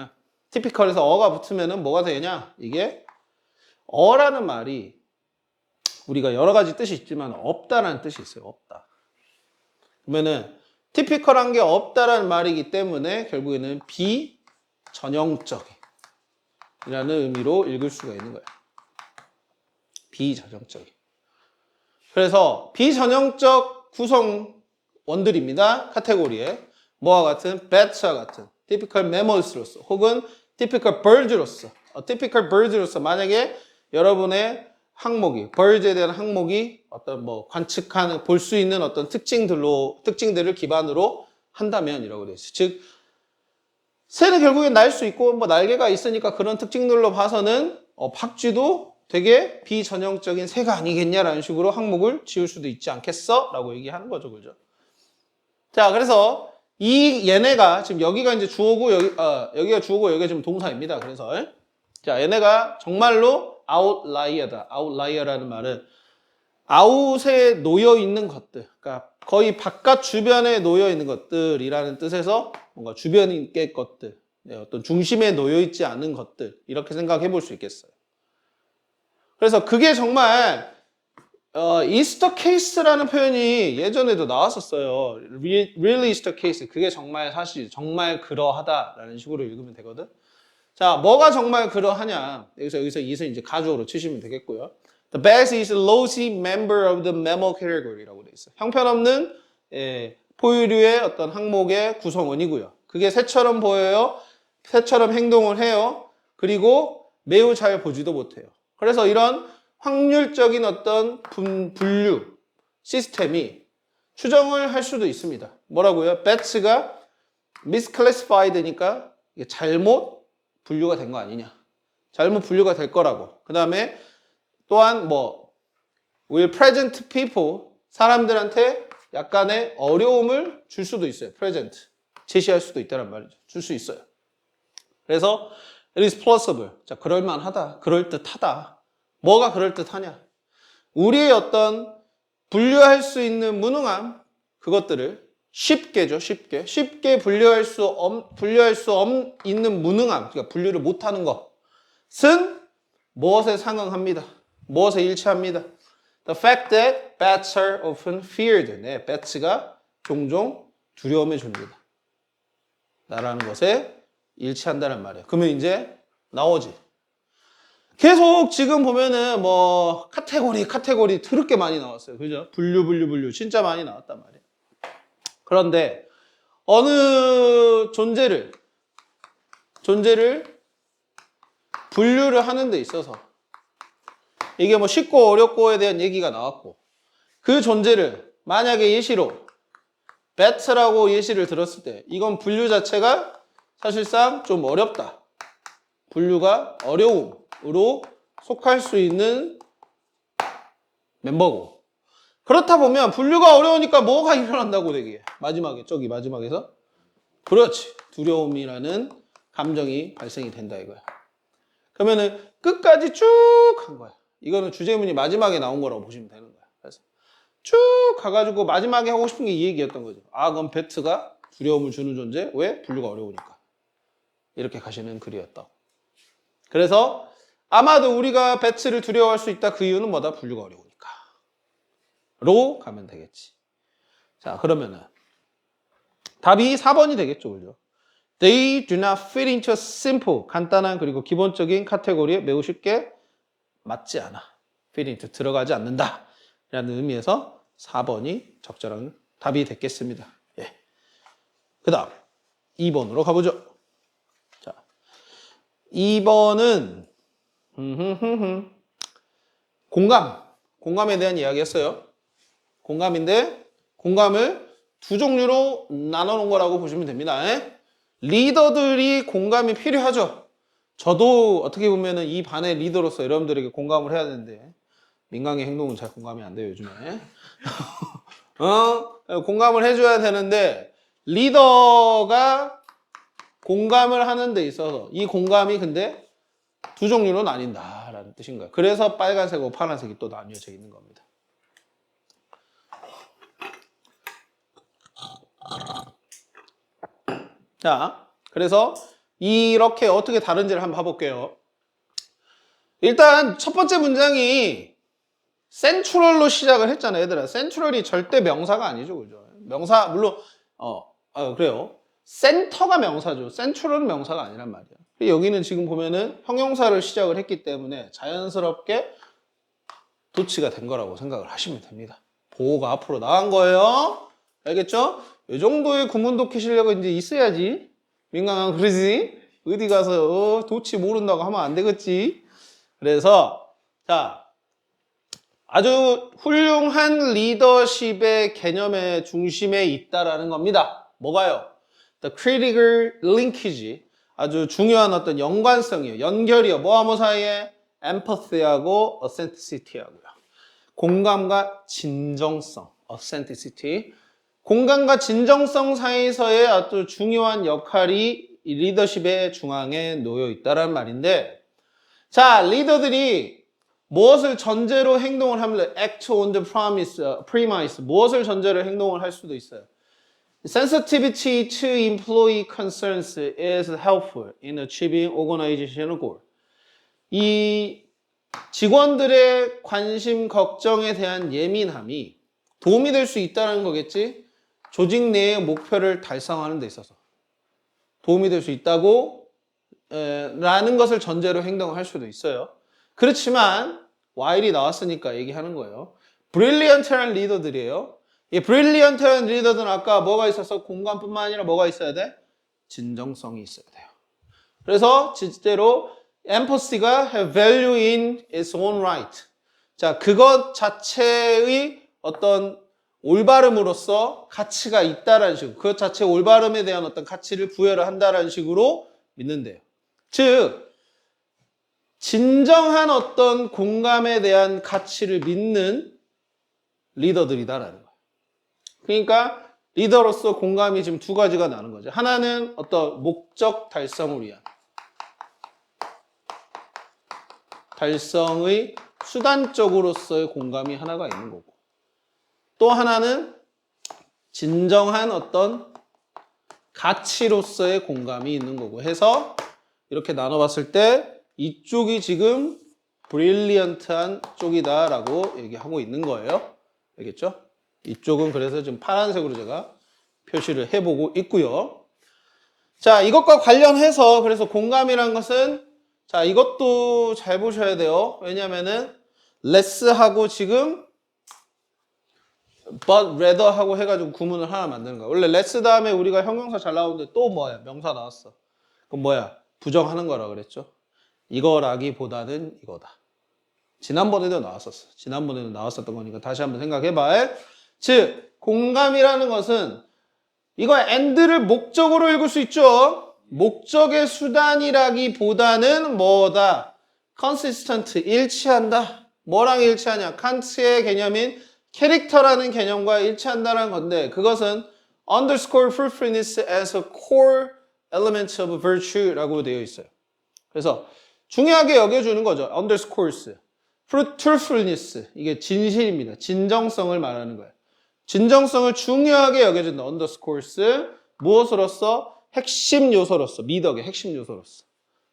typical에서 어가 붙으면은 뭐가 되냐? 이게 어라는 말이 우리가 여러 가지 뜻이 있지만 없다라는 뜻이 있어요. 없다. 그러면은 typical한 게 없다라는 말이기 때문에 결국에는 비전형적이라는 의미로 읽을 수가 있는 거예요. 비전형적인. 그래서 비전형적 구성원들입니다. 카테고리에 뭐와 같은 bat와 같은 typical mammals로서 혹은 typical birds로서 typical birds로서 만약에 여러분의 항목이 birds에 대한 항목이 어떤 뭐 관측하는 볼 수 있는 어떤 특징들을 기반으로 한다면이라고 되어 있어요. 즉 새는 결국엔 날 수 있고 뭐 날개가 있으니까 그런 특징들로 봐서는 박쥐도 되게 비전형적인 새가 아니겠냐라는 식으로 항목을 지을 수도 있지 않겠어? 라고 얘기하는 거죠. 그죠? 자, 그래서 얘네가 지금 여기가 이제 주어고 여기가 주어고 여기가 지금 동사입니다. 그래서 자, 얘네가 정말로 outlier다. outlier라는 말은 아웃에 놓여 있는 것들, 그러니까 거의 바깥 주변에 놓여 있는 것들이라는 뜻에서 뭔가 주변의 것들, 어떤 중심에 놓여 있지 않은 것들 이렇게 생각해 볼 수 있겠어요. 그래서 그게 정말 이스터 케이스라는 표현이 예전에도 나왔었어요. Really Easter case. 그게 정말 사실 정말 그러하다라는 식으로 읽으면 되거든. 자, 뭐가 정말 그러하냐? 여기서 이것을 이제 가주어로 치시면 되겠고요. The bass is a lousy member of the mammal category라고 돼 있어요. 형편없는 포유류의 어떤 항목의 구성원이고요. 그게 새처럼 보여요. 새처럼 행동을 해요. 그리고 매우 잘 보지도 못해요. 그래서 이런 확률적인 어떤 분류 시스템이 추정을 할 수도 있습니다. 뭐라고요? bat가 misclassified니까 잘못 분류가 된 거 아니냐. 잘못 분류가 될 거라고. 그 다음에 또한 will present people 사람들한테 약간의 어려움을 줄 수도 있어요. present 제시할 수도 있다는 말이죠. 줄 수 있어요. 그래서 it is plausible. 자, 그럴만하다. 그럴듯하다. 뭐가 그럴듯하냐? 우리의 어떤 분류할 수 있는 무능함 그것들을 쉽게 분류할 수 있는 무능함, 그러니까 분류를 못하는 것은 무엇에 상응합니다. 무엇에 일치합니다. The fact that bats are often feared. 네, bats가 종종 두려움의 존재다. 라는 것에 일치한다는 말이에요. 그러면 이제 나오지. 계속 지금 보면은 카테고리 더럽게 많이 나왔어요. 그죠? 분류 진짜 많이 나왔단 말이에요. 그런데 어느 존재를 분류를 하는 데 있어서 이게 쉽고 어렵고에 대한 얘기가 나왔고 그 존재를 만약에 예시로 bat라고 예시를 들었을 때 이건 분류 자체가 사실상 좀 어렵다. 분류가 어려움으로 속할 수 있는 멤버고 그렇다 보면 분류가 어려우니까 뭐가 일어난다고 되게 마지막에서 그렇지 두려움이라는 감정이 발생이 된다 이거야. 그러면은 끝까지 쭉 한 거야. 이거는 주제문이 마지막에 나온 거라고 보시면 되는 거야. 그래서 쭉 가가지고 마지막에 하고 싶은 게 이 얘기였던 거죠. 그럼 배트가 두려움을 주는 존재. 왜? 분류가 어려우니까. 이렇게 가시는 글이었다. 그래서 아마도 우리가 배트를 두려워할 수 있다. 그 이유는 뭐다? 분류가 어려우니까. 로 가면 되겠지. 자, 그러면은 답이 4번이 되겠죠. 그죠? They do not fit into a simple, 간단한 그리고 기본적인 카테고리에 매우 쉽게 맞지 않아. fit into 들어가지 않는다 라는 의미에서 4번이 적절한 답이 됐겠습니다. 예. 그 다음 2번으로 가보죠. 자, 2번은 공감에 대한 이야기였어요. 공감인데 공감을 두 종류로 나눠 놓은 거라고 보시면 됩니다. 리더들이 공감이 필요하죠. 저도 어떻게 보면은 이 반의 리더로서 여러분들에게 공감을 해야 되는데 민강의 행동은 잘 공감이 안 돼요, 요즘에. 공감을 해줘야 되는데 리더가 공감을 하는 데 있어서 이 공감이 근데 두 종류로 나뉜다라는 뜻인 거예요. 그래서 빨간색하고 파란색이 또 나뉘어져 있는 겁니다. 자, 그래서 이렇게 어떻게 다른지를 한번 봐볼게요. 일단 첫 번째 문장이 센트럴로 시작을 했잖아요, 얘들아. 센트럴이 절대 명사가 아니죠, 그죠? 명사 물론 그래요. 센터가 명사죠. 센트럴은 명사가 아니란 말이야. 여기는 지금 보면은 형용사를 시작을 했기 때문에 자연스럽게 도치가 된 거라고 생각을 하시면 됩니다. 보호가 앞으로 나간 거예요. 알겠죠? 이 정도의 구문 독해 실력이 이제 있어야지. 민감한 그러지? 어디 가서 도치 모른다고 하면 안 되겠지? 그래서 자, 아주 훌륭한 리더십의 개념의 중심에 있다라는 겁니다. 뭐가요? The critical linkage. 아주 중요한 어떤 연관성이에요. 연결이요. 뭐와 뭐 사이에? empathy하고 authenticity하고요. 공감과 진정성, authenticity. 공감과 진정성 사이에서의 아주 중요한 역할이 이 리더십의 중앙에 놓여 있다는 말인데, 자, 리더들이 무엇을 전제로 행동을 하면 act on the premise, 무엇을 전제로 행동을 할 수도 있어요. Sensitivity to employee concerns is helpful in achieving organizational goal. 이 직원들의 관심, 걱정에 대한 예민함이 도움이 될 수 있다는 거겠지? 조직 내의 목표를 달성하는 데 있어서 도움이 될 수 있다고 라는 것을 전제로 행동을 할 수도 있어요. 그렇지만 while이 나왔으니까 얘기하는 거예요. 브릴리언트한 리더들이에요. 이 브릴리언트한 리더들은 아까 뭐가 있어서 공감뿐만 아니라 뭐가 있어야 돼? 진정성이 있어야 돼요. 그래서 실제로 empathy가 have value in its own right. 자, 그것 자체의 어떤 올바름으로서 가치가 있다라는 식으로, 그 자체의 올바름에 대한 어떤 가치를 부여를 한다라는 식으로 믿는데요. 즉, 진정한 어떤 공감에 대한 가치를 믿는 리더들이다라는 거예요. 그러니까 리더로서 공감이 지금 두 가지가 나는 거죠. 하나는 어떤 목적 달성을 위한 달성의 수단적으로서의 공감이 하나가 있는 거고, 또 하나는 진정한 어떤 가치로서의 공감이 있는 거고 해서 이렇게 나눠봤을 때 이쪽이 지금 브릴리언트한 쪽이다라고 얘기하고 있는 거예요. 알겠죠? 이쪽은 그래서 지금 파란색으로 제가 표시를 해보고 있고요. 자, 이것과 관련해서 그래서 공감이란 것은 자, 이것도 잘 보셔야 돼요. 왜냐면은 less하고 지금 but rather 하고 해가지고 구문을 하나 만드는 거야. 원래 less 다음에 우리가 형용사 잘 나오는데 또 뭐야? 명사 나왔어. 그럼 뭐야? 부정하는 거라 그랬죠. 이거라기보다는 이거다. 지난번에도 나왔었어. 지난번에도 나왔었던 거니까 다시 한번 생각해봐. 즉, 공감이라는 것은 이거 and를 목적으로 읽을 수 있죠. 목적의 수단이라기보다는 뭐다? consistent, 일치한다. 뭐랑 일치하냐? 칸트의 개념인 캐릭터라는 개념과 일치한다는 건데 그것은 underscore fruitfulness as a core element of virtue라고 되어 있어요. 그래서 중요하게 여겨주는 거죠. underscores. truthfulness. 이게 진실입니다. 진정성을 말하는 거예요. 진정성을 중요하게 여겨준다. underscores. 무엇으로서? 핵심 요소로서. 미덕의 핵심 요소로서.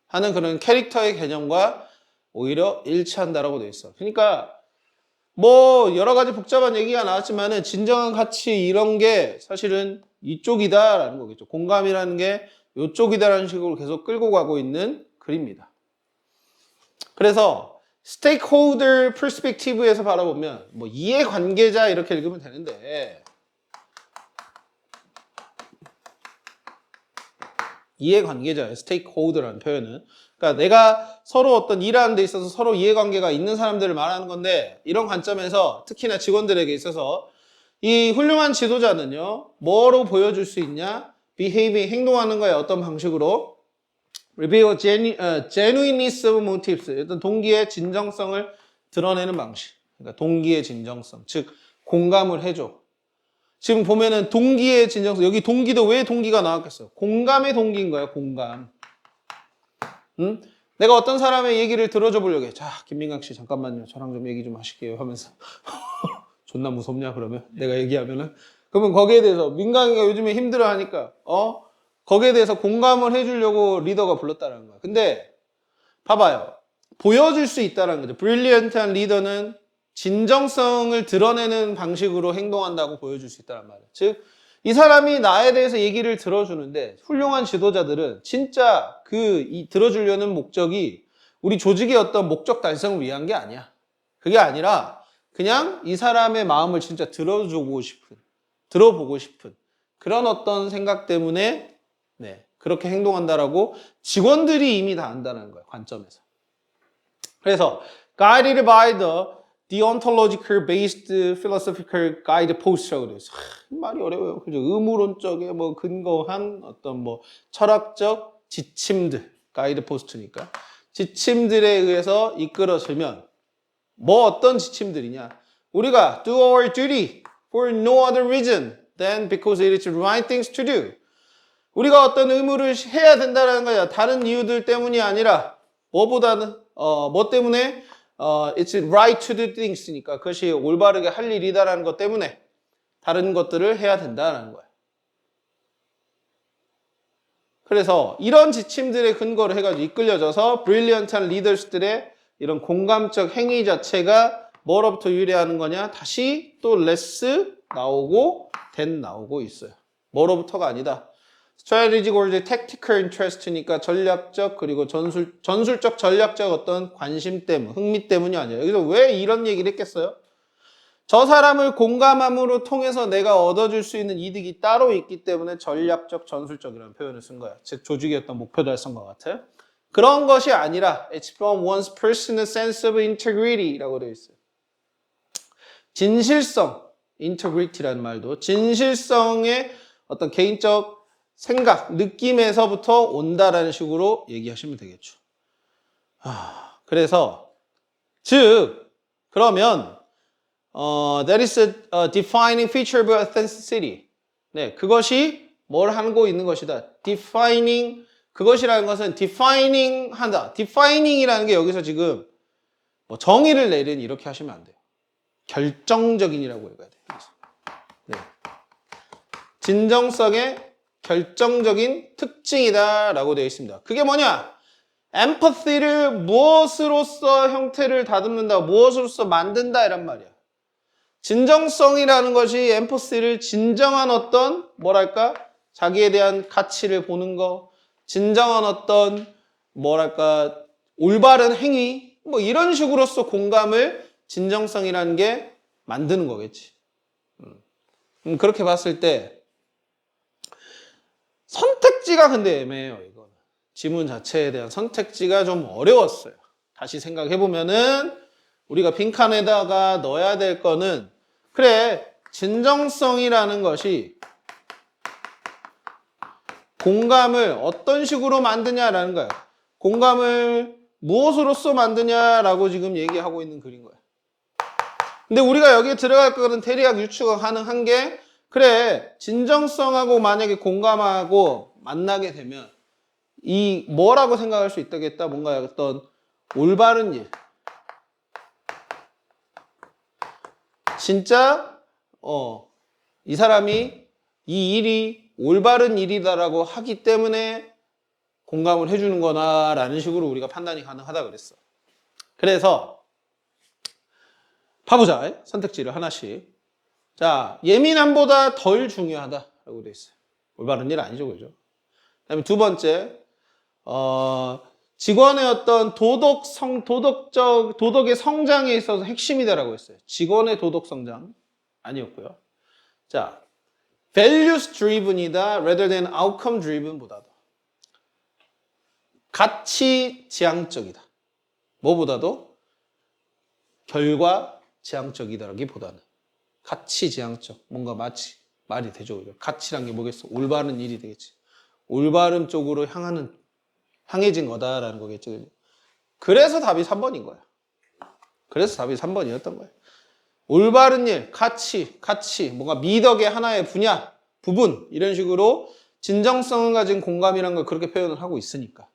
하는 그런 캐릭터의 개념과 오히려 일치한다라고 되어 있어. 그러니까 뭐 여러 가지 복잡한 얘기가 나왔지만은 진정한 가치 이런 게 사실은 이쪽이다라는 거겠죠. 공감이라는 게 이쪽이다라는 식으로 계속 끌고 가고 있는 글입니다. 그래서 스테이크홀더 퍼스펙티브에서 바라보면 뭐 이해관계자 이렇게 읽으면 되는데 이해관계자예요. 스테이크홀더라는 표현은. 그러니까 내가 서로 어떤 일하는 데 있어서 서로 이해관계가 있는 사람들을 말하는 건데 이런 관점에서 특히나 직원들에게 있어서 이 훌륭한 지도자는요. 뭐로 보여줄 수 있냐? behaving, 행동하는 거에 어떤 방식으로? reveal genuineness of motives. 어떤 동기의 진정성을 드러내는 방식. 그러니까 동기의 진정성. 즉 공감을 해줘. 지금 보면은 동기의 진정성. 여기 동기도 왜 동기가 나왔겠어? 공감의 동기인 거야. 공감. 응? 내가 어떤 사람의 얘기를 들어줘 보려고 해. 자, 김민강 씨 잠깐만요. 저랑 좀 얘기 좀 하실게요 하면서 존나 무섭냐 그러면 내가 얘기하면은 그러면 거기에 대해서 민강이가 요즘에 힘들어하니까 거기에 대해서 공감을 해주려고 리더가 불렀다는 거야. 근데 봐봐요. 보여줄 수 있다는 거죠. 브릴리언트한 리더는 진정성을 드러내는 방식으로 행동한다고 보여줄 수 있다는 말이에요. 즉, 이 사람이 나에 대해서 얘기를 들어주는데 훌륭한 지도자들은 진짜 들어주려는 목적이 우리 조직의 어떤 목적 달성을 위한 게 아니야. 그게 아니라 그냥 이 사람의 마음을 진짜 들어보고 싶은 그런 어떤 생각 때문에 그렇게 행동한다라고 직원들이 이미 다 안다는 거예요. 관점에서. 그래서 guided by the deontological based philosophical guideposts라고 되어 있어요. 말이 어려워요. 그죠? 의무론적에 뭐 근거한 어떤 뭐 철학적 지침들, 가이드포스트니까 지침들에 의해서 이끌어지면 뭐 어떤 지침들이냐? 우리가 do our duty for no other reason than because it is the right things to do. 우리가 어떤 의무를 해야 된다는 거야. 다른 이유들 때문이 아니라 뭐보다는 뭐 때문에 it's right to do things니까 그것이 올바르게 할 일이다라는 것 때문에 다른 것들을 해야 된다는 거야. 그래서 이런 지침들의 근거를 해가지고 이끌려져서 브릴리언트한 리더들의 이런 공감적 행위 자체가 뭐로부터 유래하는 거냐? 다시 또 less 나오고 than 나오고 있어요. 뭐로부터가 아니다. strategic or tactical interest니까 전략적 그리고 전술적 전략적 어떤 관심 때문, 흥미 때문이 아니에요. 여기서 왜 이런 얘기를 했겠어요? 저 사람을 공감함으로 통해서 내가 얻어줄 수 있는 이득이 따로 있기 때문에 전략적, 전술적이라는 표현을 쓴 거야. 즉 조직의 어떤 목표 달성과 같아요. 그런 것이 아니라 it's from one's personal sense of integrity라고 되어 있어요. 진실성, integrity라는 말도 진실성의 어떤 개인적 생각, 느낌에서부터 온다라는 식으로 얘기하시면 되겠죠. 그래서 즉 그러면 that is a defining feature of authenticity. 네, 그것이 뭘 하고 있는 것이다. defining 그것이라는 것은 defining 한다. defining이라는 게 여기서 지금 뭐 정의를 내린 이렇게 하시면 안 돼요. 결정적인이라고 읽어야 돼요. 네. 진정성의 결정적인 특징이다라고 되어 있습니다. 그게 뭐냐? empathy를 무엇으로서 형태를 다듬는다, 무엇으로서 만든다 이란 말이야. 진정성이라는 것이 empathy를 진정한 어떤 뭐랄까 자기에 대한 가치를 보는 거, 진정한 어떤 뭐랄까 올바른 행위 뭐 이런 식으로서 공감을 진정성이라는 게 만드는 거겠지. 그렇게 봤을 때 선택지가 근데 애매해요. 이거는 지문 자체에 대한 선택지가 좀 어려웠어요. 다시 생각해보면은 우리가 빈칸에다가 넣어야 될 거는 그래 진정성이라는 것이 공감을 어떤 식으로 만드냐라는 거야. 공감을 무엇으로서 만드냐라고 지금 얘기하고 있는 글인 거야. 근데 우리가 여기에 들어갈 거는 대략 유추가 가능한 게 그래 진정성하고 만약에 공감하고 만나게 되면 이 뭐라고 생각할 수 있다겠다. 뭔가 어떤 올바른 일. 진짜 이 사람이 이 일이 올바른 일이다라고 하기 때문에 공감을 해주는 거나라는 식으로 우리가 판단이 가능하다 그랬어. 그래서 봐보자. 선택지를 하나씩. 자, 예민함보다 덜 중요하다라고 되어 있어요. 올바른 일 아니죠, 그죠? 그다음에 두 번째, 직원의 어떤 도덕의 성장에 있어서 핵심이다라고 했어요. 직원의 도덕 성장 아니었고요. 자, values driven이다 rather than outcome driven보다도 가치 지향적이다. 뭐보다도 결과 지향적이다라기보다는 가치 지향적. 뭔가 마치 말이 되죠. 가치란 게 뭐겠어? 올바른 일이 되겠지. 올바른 쪽으로 향해진 거다라는 거겠죠. 그래서 답이 3번인 거야. 그래서 답이 3번이었던 거예요. 올바른 일, 가치, 뭔가 미덕의 하나의 분야, 부분 이런 식으로 진정성을 가진 공감이라는 걸 그렇게 표현을 하고 있으니까.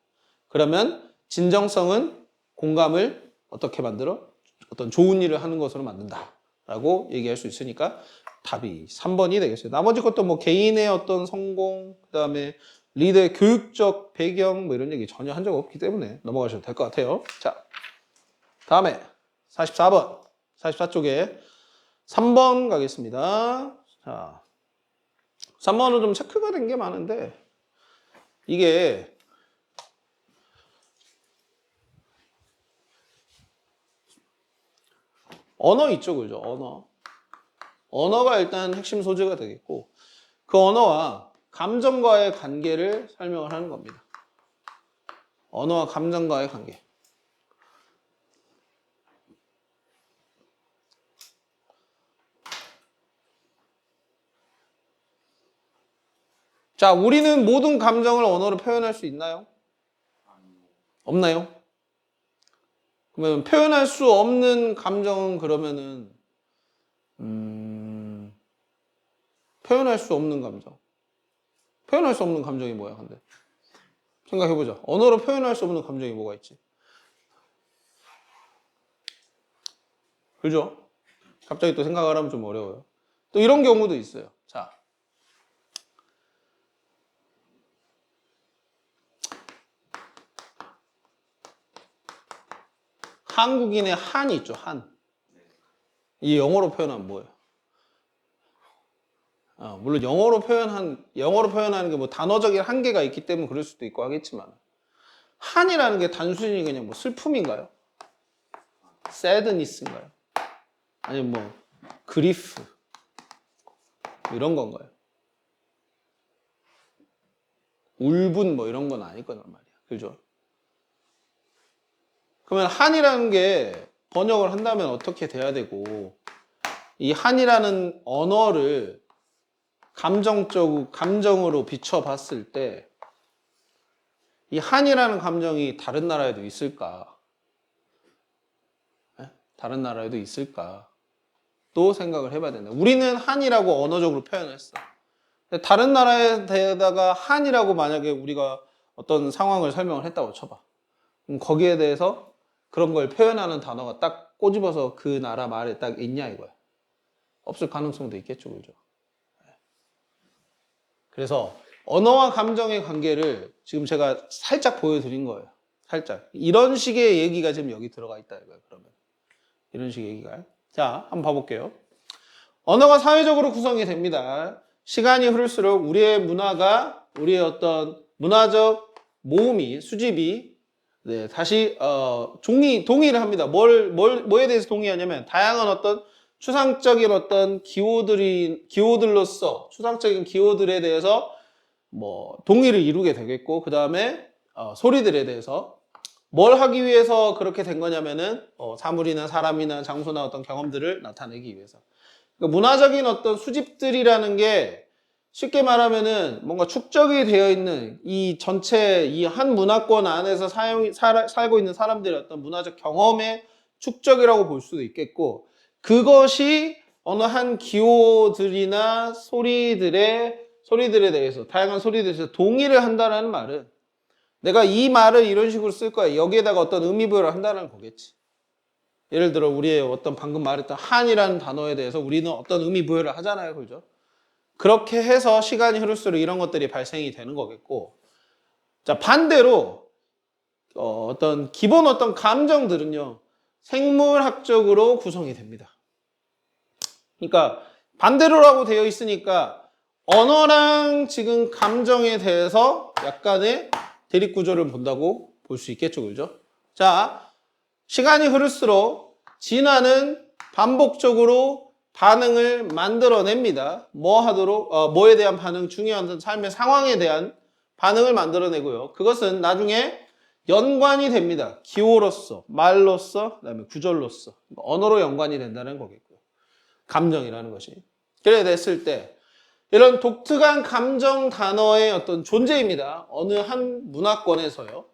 그러면 진정성은 공감을 어떻게 만들어? 어떤 좋은 일을 하는 것으로 만든다라고 얘기할 수 있으니까 답이 3번이 되겠어요. 나머지 것도 뭐 개인의 어떤 성공, 그다음에 리더의 교육적 배경 뭐 이런 얘기 전혀 한 적 없기 때문에 넘어가셔도 될 것 같아요. 자, 다음에 44번, 44쪽에 3번 가겠습니다. 자, 3번은 좀 체크가 된 게 많은데 이게 언어 있죠, 그죠? 언어가 일단 핵심 소재가 되겠고 그 언어와 감정과의 관계를 설명을 하는 겁니다. 언어와 감정과의 관계. 자, 우리는 모든 감정을 언어로 표현할 수 있나요? 없나요? 그러면 표현할 수 없는 감정은 그러면은 표현할 수 없는 감정. 표현할 수 없는 감정이 뭐야, 근데? 생각해보자. 언어로 표현할 수 없는 감정이 뭐가 있지? 그죠? 갑자기 또 생각을 하면 좀 어려워요. 또 이런 경우도 있어요. 자. 한국인의 한이 있죠, 한. 이 영어로 표현하면 뭐예요? 물론 영어로 표현하는 게 뭐 단어적인 한계가 있기 때문에 그럴 수도 있고 하겠지만 한이라는 게 단순히 그냥 뭐 슬픔인가요? sadness인가요? 아니면 뭐 grief 이런 건가요? 울분 뭐 이런 건 아닐 거란 말이야. 그죠? 그러면 한이라는 게 번역을 한다면 어떻게 돼야 되고 이 한이라는 언어를 감정으로 비춰봤을 때 이 한이라는 감정이 다른 나라에도 있을까? 다른 나라에도 있을까? 또 생각을 해봐야 된다. 우리는 한이라고 언어적으로 표현을 했어. 다른 나라에다가 한이라고 만약에 우리가 어떤 상황을 설명을 했다고 쳐봐. 그럼 거기에 대해서 그런 걸 표현하는 단어가 딱 꼬집어서 그 나라 말에 딱 있냐 이거야. 없을 가능성도 있겠죠, 그죠? 그래서 언어와 감정의 관계를 지금 제가 살짝 보여드린 거예요. 살짝. 이런 식의 얘기가 지금 여기 들어가 있다 이거예요, 그러면. 이런 식의 얘기가. 자, 한번 봐볼게요. 언어가 사회적으로 구성이 됩니다. 시간이 흐를수록 우리의 어떤 문화적 모음이, 수집이, 다시, 동의를 합니다. 뭐에 대해서 동의하냐면, 다양한 어떤 추상적인 어떤 기호들로서, 추상적인 기호들에 대해서 동의를 이루게 되겠고, 그 다음에, 소리들에 대해서 뭘 하기 위해서 그렇게 된 거냐면은, 사물이나 사람이나 장소나 어떤 경험들을 나타내기 위해서. 그러니까 문화적인 어떤 수집들이라는 게 쉽게 말하면은 뭔가 축적이 되어 있는 이 전체 이 한 문화권 안에서 살고 있는 사람들의 어떤 문화적 경험의 축적이라고 볼 수도 있겠고 그것이 어느 한 기호들이나 소리들에 대해서 다양한 소리들에 대해서 동의를 한다는 말은 내가 이 말을 이런 식으로 쓸 거야. 여기에다가 어떤 의미 부여를 한다는 거겠지. 예를 들어 우리의 어떤 방금 말했던 한이라는 단어에 대해서 우리는 어떤 의미 부여를 하잖아요. 그죠? 그렇게 해서 시간이 흐를수록 이런 것들이 발생이 되는 거겠고 자 반대로 어떤 기본 어떤 감정들은요. 생물학적으로 구성이 됩니다. 그러니까 반대로라고 되어 있으니까 언어랑 지금 감정에 대해서 약간의 대립구조를 본다고 볼 수 있겠죠, 그죠? 자, 시간이 흐를수록 진화는 반복적으로 반응을 만들어냅니다. 뭐 하도록, 뭐에 대한 반응, 중요한 삶의 상황에 대한 반응을 만들어내고요. 그것은 나중에 연관이 됩니다. 기호로서, 말로서, 그다음에 구절로서, 언어로 연관이 된다는 거겠고요. 감정이라는 것이. 그래 됐을 때 이런 독특한 감정 단어의 어떤 존재입니다. 어느 한 문화권에서요.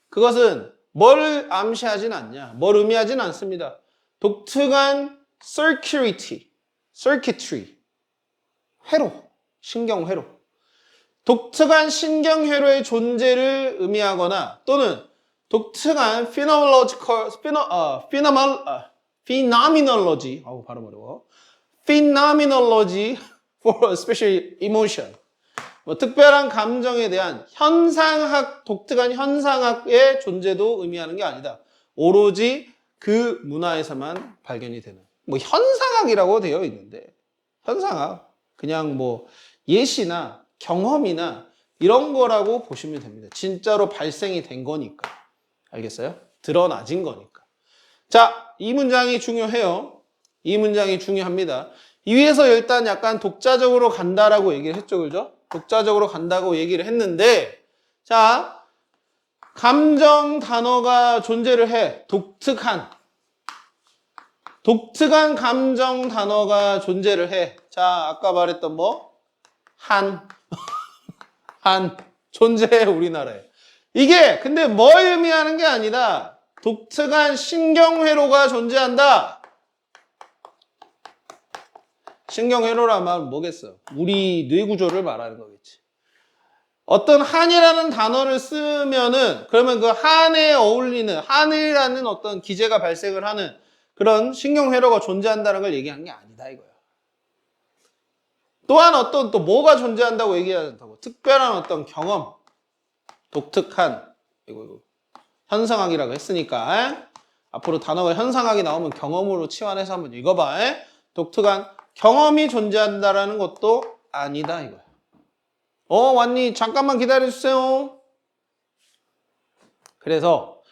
그것은 뭘 암시하진 않냐, 뭘 의미하진 않습니다. 독특한 circuitry, 회로, 신경회로. 독특한 신경회로의 존재를 의미하거나 또는 독특한 phenomenology, 발음 어려워. phenomenology for a special emotion. 뭐 특별한 감정에 대한 현상학, 독특한 현상학의 존재도 의미하는 게 아니다. 오로지 그 문화에서만 발견이 되는. 뭐 현상학이라고 되어 있는데, 현상학, 그냥 뭐 예시나 경험이나 이런 거라고 보시면 됩니다. 진짜로 발생이 된 거니까. 알겠어요? 드러나진 거니까. 자, 이 문장이 중요해요. 이 문장이 중요합니다. 이 위에서 일단 약간 독자적으로 간다라고 얘기를 했죠, 그죠? 독자적으로 간다고 얘기를 했는데, 자, 감정 단어가 존재를 해. 독특한 감정 단어가 존재를 해. 자, 아까 말했던 뭐? 존재해, 우리나라에. 이게 근데 뭘 의미하는 게 아니라 독특한 신경회로가 존재한다. 신경회로란 말은 뭐겠어? 우리 뇌구조를 말하는 거겠지. 어떤 한이라는 단어를 쓰면은 그러면 그 한에 어울리는 한이라는 어떤 기제가 발생을 하는 그런 신경회로가 존재한다는 걸 얘기하는 게 아니다 이거야. 또한 어떤 또 뭐가 존재한다고 얘기한다고? 특별한 어떤 경험, 독특한 이거 현상학이라고 했으니까 앞으로 단어가 현상학이 나오면 경험으로 치환해서 한번 읽어봐. 독특한 경험이 존재한다라는 것도 아니다 이거야. 왔니? 잠깐만 기다려주세요. 그래서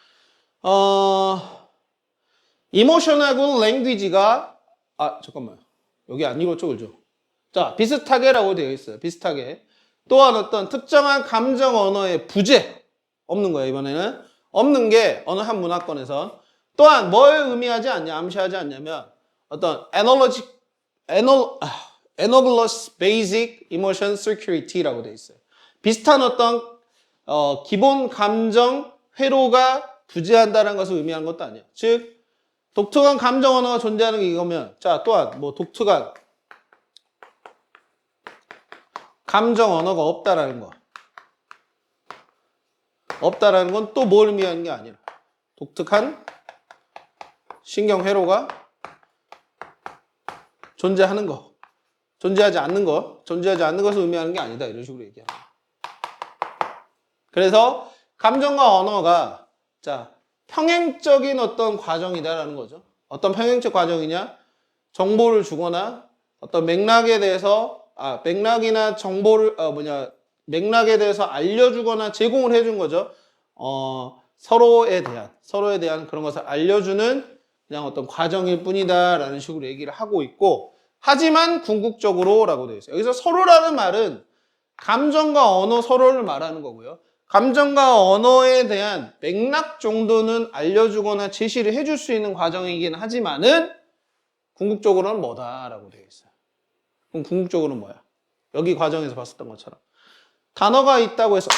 이모셔널 랭귀지가 잠깐만요. 여기 안 읽었죠, 그죠? 자, 비슷하게라고 되어 있어요. 비슷하게. 또한 어떤 특정한 감정 언어의 부재 없는 거예요. 이번에는 없는 게 어느 한 문화권에선 또한 뭘 의미하지 않냐, 암시하지 않냐면 어떤 analogous basic emotion circuitry라고 되어 있어요. 비슷한 어떤 기본 감정 회로가 부재한다는 것을 의미하는 것도 아니에요. 즉 독특한 감정 언어가 존재하는 게 이거면 자 또한 뭐 독특한 감정 언어가 없다라는 거. 없다라는 건 또 뭘 의미하는 게 아니라 독특한 신경 회로가 존재하는 거. 존재하지 않는 것을 의미하는 게 아니다. 이런 식으로 얘기합니다. 그래서 감정과 언어가 자 평행적인 어떤 과정이다라는 거죠. 어떤 평행적 과정이냐? 정보를 주거나 어떤 맥락에 대해서 맥락이나 정보를 맥락에 대해서 알려주거나 제공을 해준 거죠. 서로에 대한 그런 것을 알려주는 그냥 어떤 과정일 뿐이다라는 식으로 얘기를 하고 있고 하지만 궁극적으로라고 되어 있어요. 여기서 서로라는 말은 감정과 언어 서로를 말하는 거고요. 감정과 언어에 대한 맥락 정도는 알려주거나 제시를 해줄 수 있는 과정이긴 하지만은 궁극적으로는 뭐다라고 되어 있어요. 그럼 궁극적으로는 뭐야? 여기 과정에서 봤었던 것처럼 단어가 있다고 해서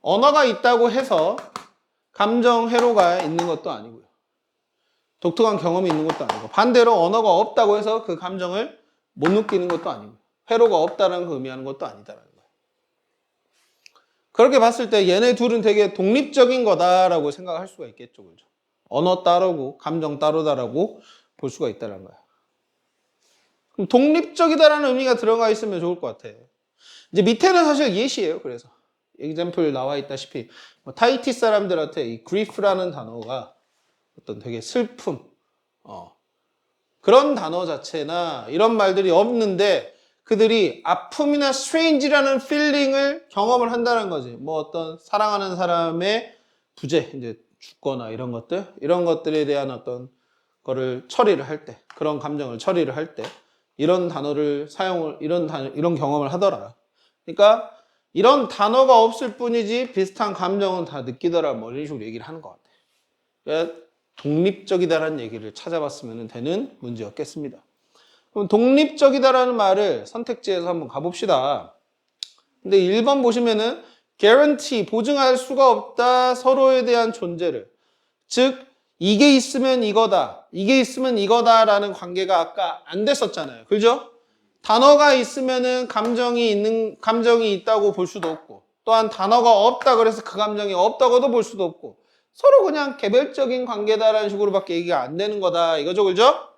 언어가 있다고 해서 감정 회로가 있는 것도 아니고요. 독특한 경험이 있는 것도 아니고 반대로 언어가 없다고 해서 그 감정을 못 느끼는 것도 아니고 회로가 없다는 걸 의미하는 것도 아니다라는 거예요. 그렇게 봤을 때 얘네 둘은 되게 독립적인 거다라고 생각할 수가 있겠죠. 그죠? 언어 따르고 감정 따르다라고 볼 수가 있다는 거야. 그럼 독립적이다라는 의미가 들어가 있으면 좋을 것 같아. 이제 밑에는 사실 예시예요. 그래서 example 나와 있다시피 타히티 사람들한테 이 grief라는 단어가 어떤 되게 슬픔 그런 단어 자체나 이런 말들이 없는데 그들이 아픔이나 strange라는 feeling을 경험을 한다는 거지. 뭐 어떤 사랑하는 사람의 부재, 이제 죽거나 이런 것들에 대한 어떤 거를 처리를 할 때, 그런 감정을 처리를 할 때, 이런 단어를 이런 경험을 하더라. 그러니까 이런 단어가 없을 뿐이지 비슷한 감정은 다 느끼더라. 뭐 이런 식으로 얘기를 하는 것 같아. 그러니까 독립적이다라는 얘기를 찾아봤으면 되는 문제였겠습니다. 그럼 독립적이다라는 말을 선택지에서 한번 가봅시다. 근데 1번 보시면은 guarantee, 보증할 수가 없다, 서로에 대한 존재를. 즉, 이게 있으면 이거다, 이게 있으면 이거다라는 관계가 아까 안 됐었잖아요. 그죠? 단어가 있으면은 감정이 있다고 볼 수도 없고, 또한 단어가 없다 그래서 그 감정이 없다고도 볼 수도 없고, 서로 그냥 개별적인 관계다라는 식으로밖에 얘기가 안 되는 거다. 이거죠, 그죠?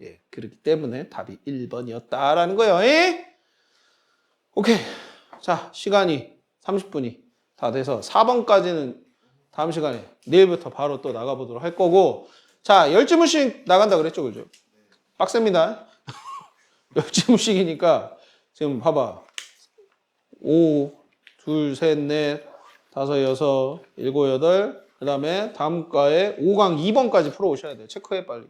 예, 그렇기 때문에 답이 1번이었다라는 거예요. 예? 오케이. 자, 시간이 30분이 다 돼서 4번까지는 다음 시간에 내일부터 바로 또 나가보도록 할 거고, 자, 10질문씩 나간다 그랬죠, 그죠? 빡셉니다. 10질문씩이니까 지금 봐봐. 5, 2, 3, 4, 5, 6, 7, 8. 그 다음에 다음 과에 5강 2번까지 풀어오셔야 돼요. 체크해 빨리.